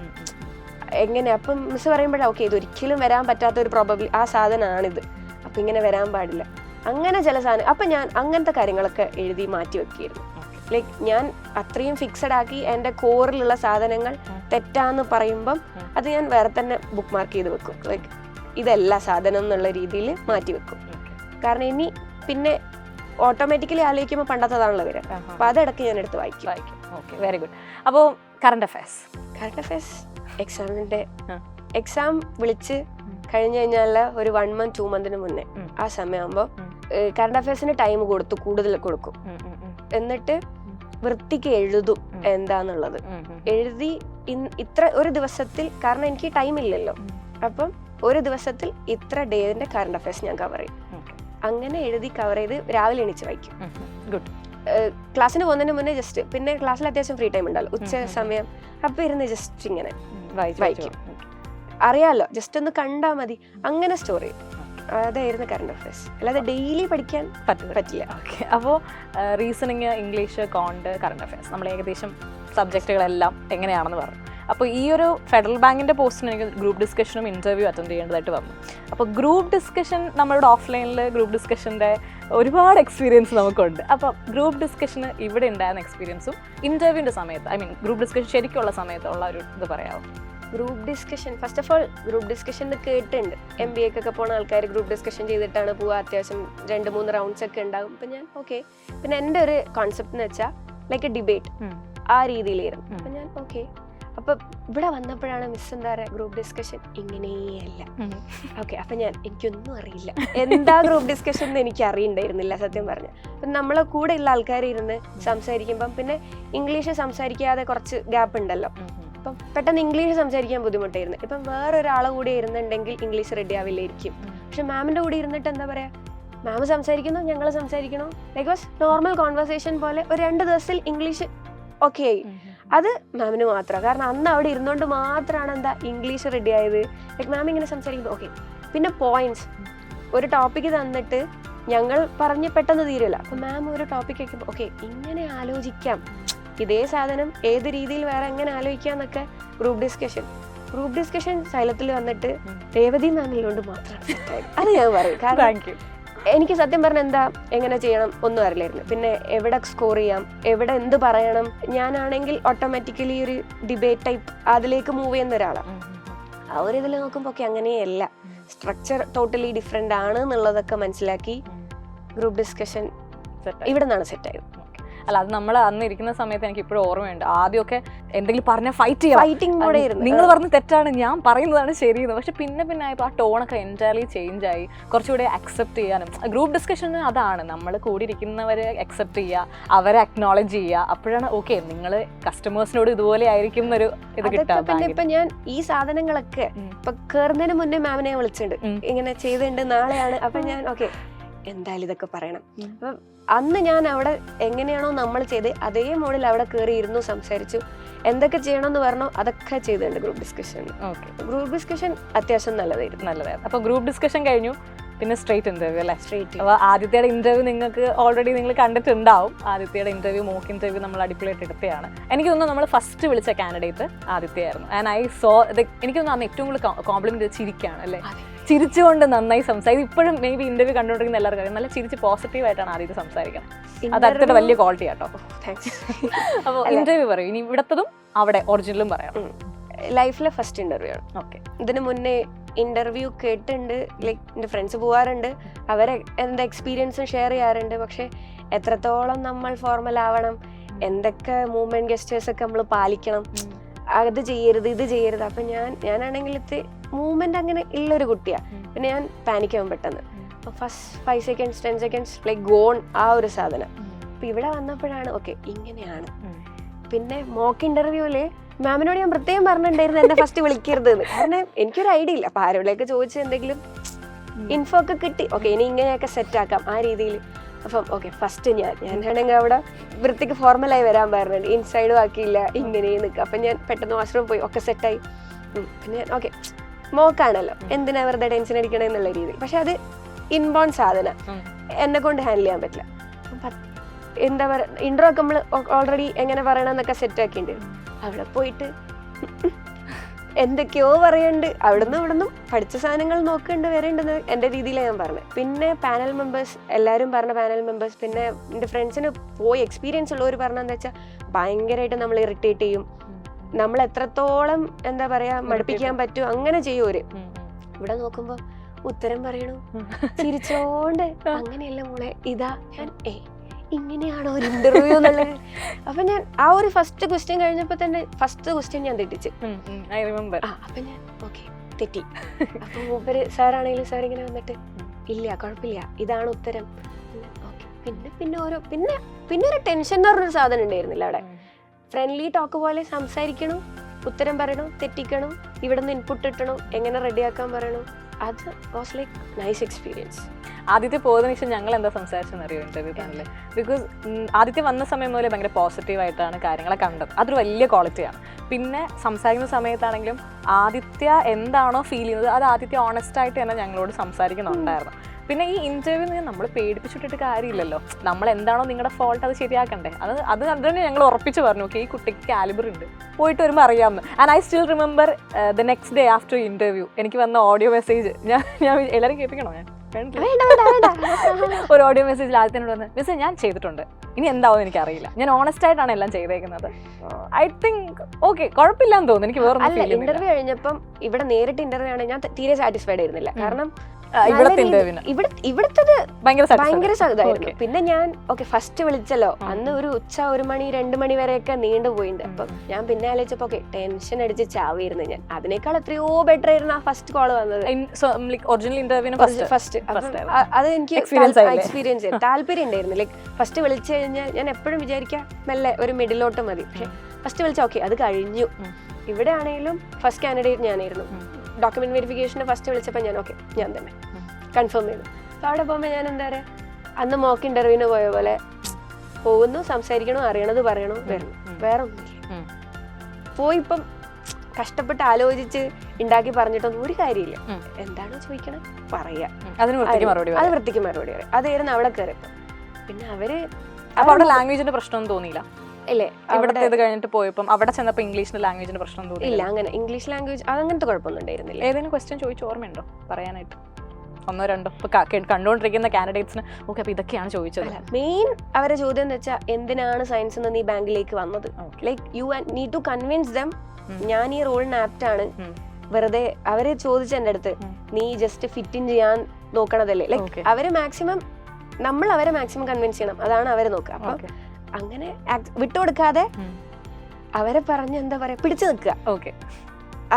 എങ്ങനെ. അപ്പം മിസ് പറയുമ്പോഴാ ഓക്കെ ഇത് ഒരിക്കലും വരാൻ പറ്റാത്ത ഒരു പ്രോബബ്ലി ആ സാധനമാണിത്, അപ്പൊ ഇങ്ങനെ വരാൻ പാടില്ല, അങ്ങനെ ചില സാധനം. അപ്പൊ ഞാൻ അങ്ങനത്തെ കാര്യങ്ങളൊക്കെ എഴുതി മാറ്റി വെക്കിയിരുന്നു. ലൈക്ക് ഞാൻ അത്രയും ഫിക്സഡ് ആക്കി എൻ്റെ കോറിലുള്ള സാധനങ്ങൾ തെറ്റാന്ന് പറയുമ്പം അത് ഞാൻ വേറെ തന്നെ ബുക്ക് മാർക്ക് ചെയ്ത് വെക്കും. ലൈക്ക് ഇതല്ല സാധനം എന്നുള്ള രീതിയിൽ മാറ്റി വെക്കും. കാരണം ഇനി പിന്നെ ഓട്ടോമാറ്റിക്കലി ആലോചിക്കുമ്പോൾ പണ്ടത്തതാണല്ലോ വരിക. അപ്പൊ അതിടയ്ക്ക് ഞാൻ എടുത്ത് വായിക്കും. Okay, very good. അപ്പോൾ കറണ്ട് അഫയേഴ്സ് എക്സാം വിളിച്ച് കഴിഞ്ഞു കഴിഞ്ഞാൽ ഒരു 1 month 2 month മുന്നേ ആ സമയമാകുമ്പോൾ കറണ്ട് അഫയേഴ്സിന് ടൈം കൂടുതൽ കൊടുക്കും. എന്നിട്ട് വൃത്തിക്ക് എഴുതും എന്താന്നുള്ളത്. എഴുതി ഇത്ര ഒരു ദിവസത്തിൽ, കാരണം എനിക്ക് ടൈം ഇല്ലല്ലോ, അപ്പം ഒരു ദിവസത്തിൽ ഇത്ര ഡേന്റെ കറണ്ട് അഫയേഴ്സ് ഞാൻ കവർ ചെയ്യും. അങ്ങനെ എഴുതി കവർ ചെയ്ത് രാവിലെ എണീച്ച് വായിക്കും. ഗുഡ്. ക്ലാസ്സിന് പോകുന്നതിന് മുന്നേ ജസ്റ്റ്, പിന്നെ ക്ലാസ്സിൽ അത്യാവശ്യം ഫ്രീ ടൈം ഉണ്ടല്ലോ ഉച്ച സമയം, അപ്പൊ ഇരുന്ന് ജസ്റ്റ് ഇങ്ങനെ വായിക്കും. അറിയാലോ, ജസ്റ്റ് ഒന്ന് കണ്ടാ മതി, അങ്ങനെ സ്റ്റോർ ചെയ്യും. അതായിരുന്നു കറണ്ട് അഫയേഴ്സ്. അല്ലാതെ ഡെയിലി പഠിക്കാൻ പറ്റില്ല. ഓക്കെ, അപ്പോൾ റീസണിങ്, ഇംഗ്ലീഷ്, കോണ്ട്, കറണ്ട് അഫയേഴ്സ് നമ്മൾ ഏകദേശം സബ്ജക്റ്റുകളെല്ലാം എങ്ങനെയാണെന്ന് പറഞ്ഞു. അപ്പോൾ ഈ ഒരു ഫെഡറൽ ബാങ്കിൻ്റെ പോസ്റ്റിന് എനിക്ക് ഗ്രൂപ്പ് ഡിസ്കഷനും ഇൻ്റർവ്യൂ അറ്റൻഡ് ചെയ്യേണ്ടതായിട്ട് വന്നു. അപ്പോൾ ഗ്രൂപ്പ് ഡിസ്കഷൻ, നമ്മളുടെ ഓഫ്ലൈനിൽ ഗ്രൂപ്പ് ഡിസ്കഷൻ്റെ ഒരുപാട് എക്സ്പീരിയൻസ് നമുക്കുണ്ട്. അപ്പോൾ ഗ്രൂപ്പ് ഡിസ്കഷന് ഇവിടെ ഉണ്ടായിരുന്ന എക്സ്പീരിയൻസും ഇൻ്റർവ്യൂവിൻ്റെ സമയത്ത്, ഐ മീൻ ഗ്രൂപ്പ് ഡിസ്കഷൻ ശരിക്കുള്ള സമയത്തുള്ള ഒരു ഇത് പറയാമോ? Group discussion, first of all group discussion കേട്ടിട്ടുണ്ട്. MBA ക്കൊക്കെ പോണ ആൾക്കാർ ഗ്രൂപ്പ് ഡിസ്കഷൻ ചെയ്തിട്ടാണ് പോവുക. അത്യാവശ്യം 2-3 റൗണ്ട്സ് ഒക്കെ ഉണ്ടാവും. അപ്പം ഞാൻ ഓക്കെ. പിന്നെ എൻ്റെ ഒരു കോൺസെപ്റ്റ് എന്ന് വെച്ചാൽ ലൈക്ക് എ ഡിബേറ്റ്, ആ രീതിയിലായിരുന്നു. അപ്പം ഞാൻ ഓക്കെ. അപ്പൊ ഇവിടെ വന്നപ്പോഴാണ് മിസ് എന്താ പറയുക, ഗ്രൂപ്പ് ഡിസ്കഷൻ ഇങ്ങനെയല്ല. ഓക്കെ, അപ്പൊ എനിക്കൊന്നും അറിയില്ല എന്താ ഗ്രൂപ്പ് ഡിസ്കഷൻ എന്ന് എനിക്ക് അറിയണ്ടായിരുന്നില്ല സത്യം പറഞ്ഞ. അപ്പൊ നമ്മളെ കൂടെ ഉള്ള ആൾക്കാർ ഇരുന്ന് സംസാരിക്കുമ്പം പിന്നെ ഇംഗ്ലീഷ് സംസാരിക്കാതെ കുറച്ച് ഗ്യാപ്പ് ഉണ്ടല്ലോ. അപ്പം പെട്ടെന്ന് ഇംഗ്ലീഷ് സംസാരിക്കാൻ ബുദ്ധിമുട്ടായിരുന്നു. ഇപ്പം വേറൊരാളെ കൂടെ ഇരുന്നുണ്ടെങ്കിൽ ഇംഗ്ലീഷ് റെഡി ആവില്ലായിരിക്കും. പക്ഷെ മാമിന്റെ കൂടെ ഇരുന്നിട്ട് എന്താ പറയാ, മാം സംസാരിക്കുന്നു, ഞങ്ങൾ സംസാരിക്കണോ, ലൈക്ക് വാസ് നോർമൽ കോൺവെർസേഷൻ പോലെ ഒരു 2 ദിവസത്തിൽ ഇംഗ്ലീഷ് ഓക്കെ ആയി. അത് മാമിന് മാത്രം, കാരണം അന്ന് അവിടെ ഇരുന്നോണ്ട് മാത്രമാണ് എന്താ ഇംഗ്ലീഷ് റെഡി ആയത്. ലൈക്ക് മാം ഇങ്ങനെ സംസാരിക്കുമ്പോൾ ഓക്കെ. പിന്നെ പോയിന്റ്സ്, ഒരു ടോപ്പിക്ക് തന്നിട്ട് ഞങ്ങൾ പറഞ്ഞ് പെട്ടെന്ന് തീരില്ല. അപ്പൊ മാം ഒരു ടോപ്പിക് വയ്ക്കുമ്പോൾ ഓക്കെ ഇങ്ങനെ ആലോചിക്കാം, ഇതേ സാധനം ഏത് രീതിയിൽ വേറെ എങ്ങനെ ആലോചിക്കാം എന്നൊക്കെ. ഗ്രൂപ്പ് ഡിസ്കഷൻ സൈലത്തിൽ വന്നിട്ട് രേവതി മാമിലുകൊണ്ട് മാത്രമാണ് അത് ഞാൻ പറയും. കാരണം എനിക്ക് സത്യം പറഞ്ഞാൽ എന്താ എങ്ങനെ ചെയ്യണം ഒന്നും അറിയില്ലായിരുന്നു. പിന്നെ എവിടെ സ്കോർ ചെയ്യാം, എവിടെ എന്ത് പറയണം. ഞാനാണെങ്കിൽ ഓട്ടോമാറ്റിക്കലി ഒരു ഡിബേറ്റ് ടൈപ്പ് അതിലേക്ക് മൂവ് ചെയ്യുന്ന ഒരാളാണ്. ആ ഒരു ഇതിൽ നോക്കുമ്പോൾ ഒക്കെ അങ്ങനെയല്ല, സ്ട്രക്ചർ ടോട്ടലി ഡിഫറെൻ്റ് ആണ് എന്നുള്ളതൊക്കെ മനസ്സിലാക്കി ഗ്രൂപ്പ് ഡിസ്കഷൻ ഇവിടെ നിന്നാണ് സെറ്റായത്. അല്ല, അത് നമ്മൾ അന്ന് ഇരിക്കുന്ന സമയത്ത് എനിക്ക് ഇപ്പോഴും ഓർമ്മയുണ്ട്. ആദ്യമൊക്കെ എന്തെങ്കിലും പറഞ്ഞാൽ ഫൈറ്റിംഗ് നിങ്ങൾ പറഞ്ഞ തെറ്റാണ്, ഞാൻ പറയുന്നതാണ് ശരിയെന്ന്. പക്ഷെ പിന്നെ ആയപ്പോൾ ആ ടോണൊക്കെ എൻറ്റയർലി ചേഞ്ച് ആയി. കുറച്ചുകൂടി അക്സെപ്റ്റ് ചെയ്യാനും ഗ്രൂപ്പ് ഡിസ്കഷൻ അതാണ്, നമ്മൾ കൂടി ഇരിക്കുന്നവരെ അക്സെപ്റ്റ് ചെയ്യുക, അവരെ അക്നോളജ് ചെയ്യുക. അപ്പോഴാണ് ഓക്കെ നിങ്ങൾ കസ്റ്റമേഴ്സിനോട് ഇതുപോലെ ആയിരിക്കും എന്നൊരു ഇത് കിട്ടാം. പിന്നെ ഇപ്പൊ ഞാൻ ഈ സാധനങ്ങളൊക്കെ ഇപ്പൊ കയറുന്നതിന് മുന്നേ മാമിനെ വിളിച്ചിട്ടുണ്ട്, ഇങ്ങനെ ചെയ്തിട്ടുണ്ട്, നാളെയാണ്. അപ്പൊ ഞാൻ ഓക്കെ എന്തായാലും ഇതൊക്കെ പറയണം. അപ്പൊ അന്ന് ഞാൻ അവിടെ എങ്ങനെയാണോ നമ്മൾ ചെയ്ത് അതേ മോഡിൽ അവിടെ കയറി ഇരുന്നു, സംസാരിച്ചു, എന്തൊക്കെ ചെയ്യണമെന്ന് പറഞ്ഞോ അതൊക്കെ ചെയ്തിട്ടുണ്ട് group discussion. Okay, group discussion അത്യാവശ്യം നല്ലതായിരുന്നു. അപ്പോൾ ഗ്രൂപ്പ് ഡിസ്കഷൻ കഴിഞ്ഞു, പിന്നെ സ്ട്രേറ്റ് ഇന്റർവ്യൂ അല്ലേ? അപ്പോൾ ആദ്യത്തെ ഇന്റർവ്യൂ നിങ്ങൾക്ക് ഓൾറെഡി നിങ്ങൾ കണ്ടിട്ടുണ്ടാവും. ആദ്യത്തെ ഇന്റർവ്യൂ, മോക്ക് ഇന്റർവ്യൂ നമ്മൾ അടിപൊളിയായിട്ട് എടുത്തതാണ്. എനിക്ക് തോന്നുന്നു നമ്മൾ ഫസ്റ്റ് വിളിച്ച കാൻഡിഡേറ്റ് ആദിത്യയായിരുന്നു. ആൻഡ് ഐ സോ എനിക്ക് തോന്നുന്നു അന്ന് ഏറ്റവും കൂടുതൽ കോംപ്ലിമെന്റ് ചിരിക്കാണ് അല്ലേ? ചിരിച്ചുകൊണ്ട് നന്നായി സംസാരിക്കും. ഇപ്പോഴും മേ ബി ഇന്റർവ്യൂ കണ്ടുകൊണ്ടിരിക്കുന്ന എല്ലാവർക്കും അറിയാം, നല്ല ചിരിച്ച് പോസിറ്റീവായിട്ടാണ് ആദ്യത്തെ സംസാരിക്കണം. അത് അത്ര വലിയ ക്വാളിറ്റി ആട്ടോ. അപ്പോൾ ഇന്റർവ്യൂ പറയും, ഇനി ഇവിടത്തതും അവിടെ ഒറിജിനലും പറയാം. ലൈഫിലെ ഫസ്റ്റ് ഇന്റർവ്യൂ ആണ്. ഓക്കെ, ഇതിന് മുന്നേ ഇന്റർവ്യൂ കേട്ടിട്ടുണ്ട്, ലൈക്ക് എൻ്റെ ഫ്രണ്ട്സ് പോവാറുണ്ട്, അവരെ എന്താ എക്സ്പീരിയൻസും ഷെയർ ചെയ്യാറുണ്ട്. പക്ഷെ എത്രത്തോളം നമ്മൾ ഫോർമൽ ആവണം, എന്തൊക്കെ മൂവ്മെന്റ് ഗസ്റ്റേഴ്സ് ഒക്കെ നമ്മൾ പാലിക്കണം, അത് ചെയ്യരുത് ഇത് ചെയ്യരുത്. അപ്പൊ ഞാനാണെങ്കിൽ മൂവ്മെന്റ് അങ്ങനെ ഉള്ളൊരു കുട്ടിയാ. പിന്നെ ഞാൻ പാനിക് ആവും പെട്ടെന്ന്. അപ്പൊ first 5 seconds 10 seconds like gone ആ ഒരു സാധനം. അപ്പൊ ഇവിടെ വന്നപ്പോഴാണ് ഓക്കെ ഇങ്ങനെയാണ്. പിന്നെ മോക്ക് ഇന്റർവ്യൂല് മാമിനോട് ഞാൻ പ്രത്യേകം പറഞ്ഞിട്ടുണ്ടായിരുന്നു എന്നെ ഫസ്റ്റ് വിളിക്കരുത് എന്ന്. കാരണം എനിക്കൊരു ഐഡിയ ഇല്ല. അപ്പൊ ആരോടെയൊക്കെ ചോദിച്ച് എന്തെങ്കിലും ഇൻഫോ ഒക്കെ കിട്ടി, ഓക്കെ ഇനി ഇങ്ങനെയൊക്കെ സെറ്റ് ആക്കാം ആ രീതിയിൽ. അപ്പം ഓക്കെ ഫസ്റ്റ് ഞാനാണെങ്കിൽ അവിടെ വൃത്തിക്ക് ഫോർമലായി വരാൻ പറഞ്ഞിട്ടുണ്ട്, ഇൻസൈഡും ആക്കിയില്ല, ഇങ്ങനെ നിൽക്കുക. അപ്പം ഞാൻ പെട്ടെന്ന് വാഷ്റൂം പോയി ഒക്കെ സെറ്റായി. പിന്നെ ഞാൻ ഓക്കെ മോക്കാണല്ലോ, എന്തിനാ വെറുതെ ടെൻഷൻ അടിക്കണേ എന്നുള്ള രീതി. പക്ഷെ അത് ഇൻബോൺ സാധനം, എന്നെ കൊണ്ട് ഹാൻഡിൽ ചെയ്യാൻ പറ്റില്ല. എന്താ പറയുക, ഇൻട്രോ ഒക്കെ നമ്മൾ ഓൾറെഡി എങ്ങനെ പറയണമെന്നൊക്കെ സെറ്റ് ആക്കിയിട്ടുണ്ട്. അവിടെ പോയിട്ട് എന്തൊക്കെയോ പറയുന്നുണ്ട്. അവിടുന്ന് പഠിച്ച സാധനങ്ങൾ നോക്കുന്നുണ്ട് വരേണ്ടെന്ന് എൻ്റെ രീതിയിലാണ് ഞാൻ പറഞ്ഞത്. പിന്നെ പാനൽ മെമ്പേഴ്സ് എല്ലാവരും പറഞ്ഞ പാനൽ മെമ്പേഴ്സ്, പിന്നെ എൻ്റെ ഫ്രണ്ട്സിന് പോയി എക്സ്പീരിയൻസ് ഉള്ളവർ പറഞ്ഞതെന്ന് വെച്ചാൽ ഭയങ്കരമായിട്ട് നമ്മൾ ഇറിറ്റേറ്റ് ചെയ്യും, നമ്മൾ എത്രത്തോളം എന്താ പറയാ മടുപ്പിക്കാൻ പറ്റും അങ്ങനെ ചെയ്യും അവര്. ഇവിടെ നോക്കുമ്പോ ഉത്തരം പറയണു ചിരിച്ചോണ്ട്, അങ്ങനെയല്ല മോളെ ഇതാ. ഞാൻ ഇങ്ങനെയാണോ ഒരു ഇന്റർവ്യൂ എന്നുള്ളത്? അപ്പൊ ഞാൻ ആ ഒരു ഫസ്റ്റ് ക്വസ്റ്റ്യൻ കഴിഞ്ഞപ്പോ തന്നെ ഫസ്റ്റ് ക്വസ്റ്റ്യൻ ഞാൻ തെറ്റിച്ച്. അപ്പൊ ഞാൻ ഓക്കെ തെറ്റി. അപ്പൊ മൂപ്പര് സാറാണെങ്കിലും സാർ ഇങ്ങനെ വന്നിട്ട് ഇല്ല കുഴപ്പമില്ല ഇതാണ് ഉത്തരം. പിന്നെ ഒരു ടെൻഷൻ എന്ന് പറഞ്ഞൊരു സാധനം ഉണ്ടായിരുന്നില്ല അവിടെ. ഫ്രണ്ട്ലി ടോക്ക് പോലെ സംസാരിക്കണു, ഉത്തരം പറയണു, തെറ്റിക്കണു, ഇവിടെ നിന്ന് ഇൻപുട്ട് ഇട്ടണു, എങ്ങനെ റെഡിയാക്കാൻ പറയണു. അത് വാസ് ലൈക്ക് നൈസ് എക്സ്പീരിയൻസ്. ആദ്യത്തെ പോയതിനു ശേഷം ഞങ്ങൾ എന്താ സംസാരിച്ചെന്നറിയോ ഇന്റർവ്യൂ തന്നെ? ബിക്കോസ് ആദ്യത്തെ വന്ന സമയം മുതലേ ഭയങ്കര പോസിറ്റീവായിട്ടാണ് കാര്യങ്ങളെ കണ്ടത്. അതൊരു വലിയ ക്വാളിറ്റിയാണ്. പിന്നെ സംസാരിക്കുന്ന സമയത്താണെങ്കിലും ആദിത്യ എന്താണോ ഫീൽ ചെയ്യുന്നത് അത് ആദിത്യ ഓണസ്റ്റായിട്ട് തന്നെ ഞങ്ങളോട് സംസാരിക്കുന്നുണ്ടായിരുന്നു. പിന്നെ ഈ ഇന്റർവ്യൂ നമ്മൾ പേടിപ്പിച്ചിട്ടിട്ട് കാര്യമില്ലല്ലോ, നമ്മൾ എന്താണോ നിങ്ങളുടെ ഫോൾട്ട് അത് ശരിയാക്കണ്ടേ. അത് തന്നെ ഞങ്ങൾ ഉറപ്പിച്ച് പറഞ്ഞു, ഓക്കെ ഈ കുട്ടിക്ക് കാലിബർ ഉണ്ട്, പോയിട്ട് വരുമ്പോൾ അറിയാമെന്ന്. And I still remember the next day after interview എനിക്ക് വന്ന ഓഡിയോ മെസ്സേജ് ഞാൻ എല്ലാവരും കേൾപ്പിക്കണോ? ഞാൻ ഒരു ഓഡിയോ മെസ്സേജിൽ ആദ്യത്തിനോട് വന്ന് മിസ്സേ ഞാൻ ചെയ്തിട്ടുണ്ട്, ഇനി എന്താവും എനിക്കറിയില്ല, ഞാൻ ഓണസ്റ്റ് ആയിട്ടാണ് എല്ലാം ചെയ്തേക്കുന്നത്. ഐ തിങ്ക് ഓക്കെ കുഴപ്പമില്ലാന്ന് തോന്നുന്നു. എനിക്ക് വേറെ ഇന്റർവ്യൂ കഴിഞ്ഞപ്പം ഇവിടെ നേരിട്ട് ഇന്റർവ്യൂ ആണ് ഞാൻ തീരെ സാറ്റിസ്ഫൈഡ് ആയിരുന്നില്ല. കാരണം ഇവിടത്തത് ഭയങ്കര ഇതായിരുന്നു. പിന്നെ ഞാൻ ഓക്കെ ഫസ്റ്റ് വിളിച്ചല്ലോ, അന്ന് ഒരു ഉച്ച 1 മണി 2 മണി വരെയൊക്കെ നീണ്ടുപോയിട്ടുണ്ട്. അപ്പം ഞാൻ പിന്നെ ആലോചിച്ചപ്പോ ഓക്കെ ടെൻഷൻ അടിച്ച് ചാവിയിരുന്നു ഞാൻ. അതിനേക്കാൾ എത്രയോ ബെറ്റർ ആയിരുന്നു ആ ഫസ്റ്റ് കോള് വന്നത്. ഫസ്റ്റ് അത് എനിക്ക് എക്സ്പീരിയൻസ് താല്പര്യം ഉണ്ടായിരുന്നു. ലൈക്ക് ഫസ്റ്റ് വിളിച്ചു കഴിഞ്ഞാൽ ഞാൻ എപ്പോഴും വിചാരിക്കാം മെല്ലെ ഒരു മിഡിലോട്ട് മതി. പക്ഷെ ഫസ്റ്റ് വിളിച്ച ഓക്കെ അത് കഴിഞ്ഞു. ഇവിടെ ആണെങ്കിലും ഫസ്റ്റ് കാൻഡിഡേറ്റ് ഞാനായിരുന്നു. ഡോക്യുമെന്റ് വെരിഫിക്കേഷന് ഫസ്റ്റ് വിളിച്ചപ്പോൾ ഞാൻ ഓക്കെ ഞാൻ തന്നെ കൺഫേം ചെയ്തു. അപ്പോൾ അവിടെ പോകുമ്പോൾ ഞാൻ എന്താ പറയുക, അന്ന് മോക്ക് ഇന്റർവ്യൂവിന് പോയ പോലെ പോകുന്നു, സംസാരിക്കണോ, അറിയണത് പറയണോ, വരണം, വേറെ ഒന്നുമില്ല. പോയി ഇപ്പം കഷ്ടപ്പെട്ട് ആലോചിച്ച് ഉണ്ടാക്കി പറഞ്ഞിട്ടൊന്നും ഒരു കാര്യമില്ല. എന്താണോ ചോദിക്കണം പറയാ, അത് വൃത്തിക്ക് മറുപടി പറയാം. അതായിരുന്നു അവിടെ കയറിയപ്പോൾ. പിന്നെ അവര് ലാംഗ്വേജിന്റെ പ്രശ്നം തോന്നിയില്ല ഇല്ലേ? ഇവിടുത്തെ കഴിഞ്ഞിട്ട് പോയപ്പോൾ അവിടെ ചെന്നപ്പോൾ ഇംഗ്ലീഷിന്റെ ലാംഗ്വേജിന്റെ പ്രശ്നം തോന്നി? ഇല്ല, അങ്ങനെ ഇംഗ്ലീഷ് ലാംഗ്വേജ് അങ്ങനത്തെ കുഴപ്പമൊന്നും ഉണ്ടായിരുന്നില്ല. ഏതെങ്കിലും ക്വസ്റ്റ്യൻ ചോദിച്ചു ഓർമ്മയുണ്ടോ പറയാനായിട്ട്? 1 2 ഇപ്പൊ കണ്ടുകൊണ്ടിരിക്കുന്ന കാൻഡിഡേറ്റ്സിന് ഓക്കെ അപ്പൊ ഇതൊക്കെയാണ് ചോദിച്ചത്. മെയിൻ അവരെ ചോദ്യം എന്ന് വെച്ചാൽ എന്തിനാണ് സയൻസ് എന്ന് നീ ബാങ്കിലേക്ക് വന്നത്? Like you need to convince them ഞാൻ ഈ റോളിന് ആപ്റ്റ് ആണ്. വെറുതെ അവര് ചോദിച്ച എൻ്റെ അടുത്ത് നീ ജസ്റ്റ് ഫിറ്റ് ഇൻ ചെയ്യാൻ നോക്കണതല്ലേ? ലൈക്ക് അവരെ മാക്സിമം കൺവിൻസ് ചെയ്യണം, അതാണ് അവരെ നോക്കുക. അപ്പൊ അങ്ങനെ വിട്ടുകൊടുക്കാതെ അവരെ പറഞ്ഞ് എന്താ പറയാ പിടിച്ചു നിൽക്കുക. ഓക്കെ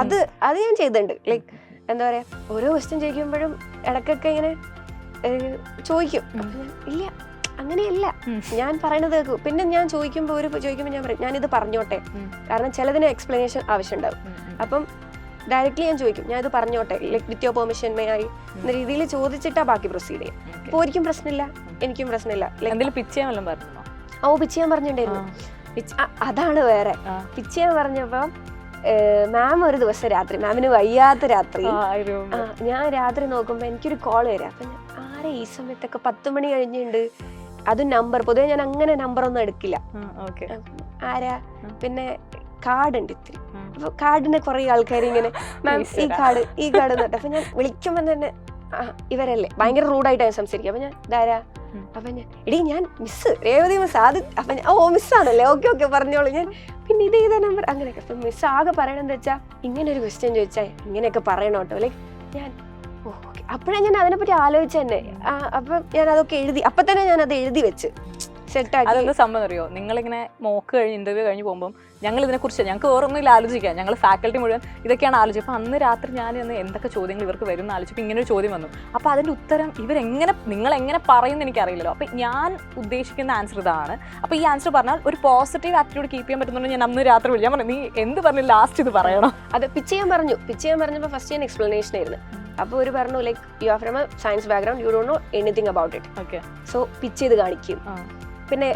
അത് ഞാൻ ചെയ്തിട്ടുണ്ട്. ലൈക്ക് എന്താ പറയാ ഓരോ ക്വസ്റ്റ്യൻ ചോദിക്കുമ്പോഴും ഇടയ്ക്കൊക്കെ ഇങ്ങനെ ചോദിക്കും. ഇല്ല അങ്ങനെയല്ല, ഞാൻ പറയണത് കേൾക്കും. പിന്നെ ഞാൻ ചോദിക്കുമ്പോൾ ഞാൻ പറയും ഞാനിത് പറഞ്ഞോട്ടെ, കാരണം ചിലതിന് എക്സ്പ്ലനേഷൻ ആവശ്യമുണ്ടാവും. അപ്പം ഡയറക്റ്റ്ലി ഞാൻ ചോദിക്കും ഞാൻ ഇത് പറഞ്ഞോട്ടെ, like with your permission may ആയി എന്ന രീതിയിൽ ചോദിച്ചിട്ടാ ബാക്കി പ്രൊസീഡ് ചെയ്യും. അപ്പോൾ ഒരിക്കും പ്രശ്നമില്ല, എനിക്കും പ്രശ്നമില്ല. പിച്ച് ചെയ്യാൻ പറഞ്ഞിട്ടുണ്ടായിരുന്നു. അതാണ് വേറെ. പിച്ച് ചെയ്യാൻ പറഞ്ഞപ്പോ മാം ഒരു ദിവസം രാത്രി, മാമിന് വയ്യാത്ത രാത്രി, ഞാൻ രാത്രി നോക്കുമ്പോ എനിക്കൊരു കോൾ വരാം. അപ്പൊ ആരെ ഈ സമയത്തൊക്കെ 10 മണി കഴിഞ്ഞിട്ടുണ്ട്, അതും നമ്പർ, പൊതുവെ ഞാൻ അങ്ങനെ നമ്പർ ഒന്നും എടുക്കില്ല. ആരാ? പിന്നെ കാർഡ് ഉണ്ട് ഇത്തിരി. അപ്പൊ കാർഡിന് കുറെ ആൾക്കാർ ഇങ്ങനെ മാം ഈ കാർഡ് എന്നിട്ട് അപ്പൊ ഞാൻ വിളിക്കുമ്പോ തന്നെ ഇവരല്ലേ ഭയങ്കര റൂഡായിട്ടാണ് സംസാരിക്കുക. അപ്പൊ ഞാൻ ഇതാരാ? അപ്പൊ ഞാൻ മിസ് രേവതി മിസ് അത്. അപ്പൊ ഞാൻ മിസ്സാണല്ലേ, ഓക്കെ പറഞ്ഞോളൂ. ഞാൻ പിന്നെ ഇതേ നമ്പർ അങ്ങനെയൊക്കെ. അപ്പൊ മിസ് ആകെ പറയണെന്ന് വെച്ചാൽ ഇങ്ങനെ ഒരു ക്വസ്റ്റ്യൻ ചോദിച്ചാൽ ഇങ്ങനെയൊക്കെ പറയണോട്ടോ. ലൈക്ക് ഞാൻ ഓക്കെ അപ്പോഴേ ഞാൻ അതിനെപ്പറ്റി ആലോചിച്ച തന്നെ. അപ്പൊ ഞാൻ അതൊക്കെ അപ്പൊ തന്നെ ഞാൻ അത് എഴുതി വെച്ച് സെറ്റാക്കി. അതെന്താ സംഭവം അറിയോ, നിങ്ങളിങ്ങനെ മോക്ക് കഴിഞ്ഞ് ഇന്റർവ്യൂ കഴിഞ്ഞ് പോകുമ്പോൾ ഞങ്ങൾ ഇതിനെക്കുറിച്ച് ഞങ്ങൾക്ക് വേറൊന്നുമില്ല ആലോചിക്കാം. ഞങ്ങൾ ഫാക്കൽറ്റി മുഴുവൻ ഇതൊക്കെയാണ് ആലോചിച്ചത്. അപ്പോൾ അന്ന് രാത്രി ഞാൻ എന്തൊക്കെ ചോദ്യങ്ങൾ ഇവർക്ക് വരും എന്ന് ആലോചിച്ചപ്പോൾ ഇങ്ങനെ ഒരു ചോദ്യം വന്നു. അപ്പോൾ അതിൻ്റെ ഉത്തരം നിങ്ങളെങ്ങനെ പറയുമെന്ന് എനിക്കറിയില്ലല്ലോ. അപ്പോൾ ഞാൻ ഉദ്ദേശിക്കുന്ന ആൻസർ ഇതാണ്. അപ്പോൾ ഈ ആൻസർ പറഞ്ഞാൽ ഒരു പോസിറ്റീവ് ആറ്റിറ്റ്യൂഡ് കീപ്പ് ചെയ്യാൻ പറ്റുന്നുണ്ടെങ്കിൽ ഞാൻ അന്ന് രാത്രി വിളിച്ചു. ഞാൻ പറഞ്ഞു നീ എന്ത് പറഞ്ഞു ലാസ്റ്റ് ഇത് പറയണം. അത് പിച്ച് ചെയ്യാൻ പറഞ്ഞപ്പോൾ ഫസ്റ്റ് ഞാൻ എക്സ്പ്ലനേഷൻ ആയിരുന്നു. അപ്പോൾ ഒരു പറഞ്ഞു like you are from A science background, you don't know anything about it. Okay so pitch ചെയ്ത് കാണിക്കും. പിന്നെ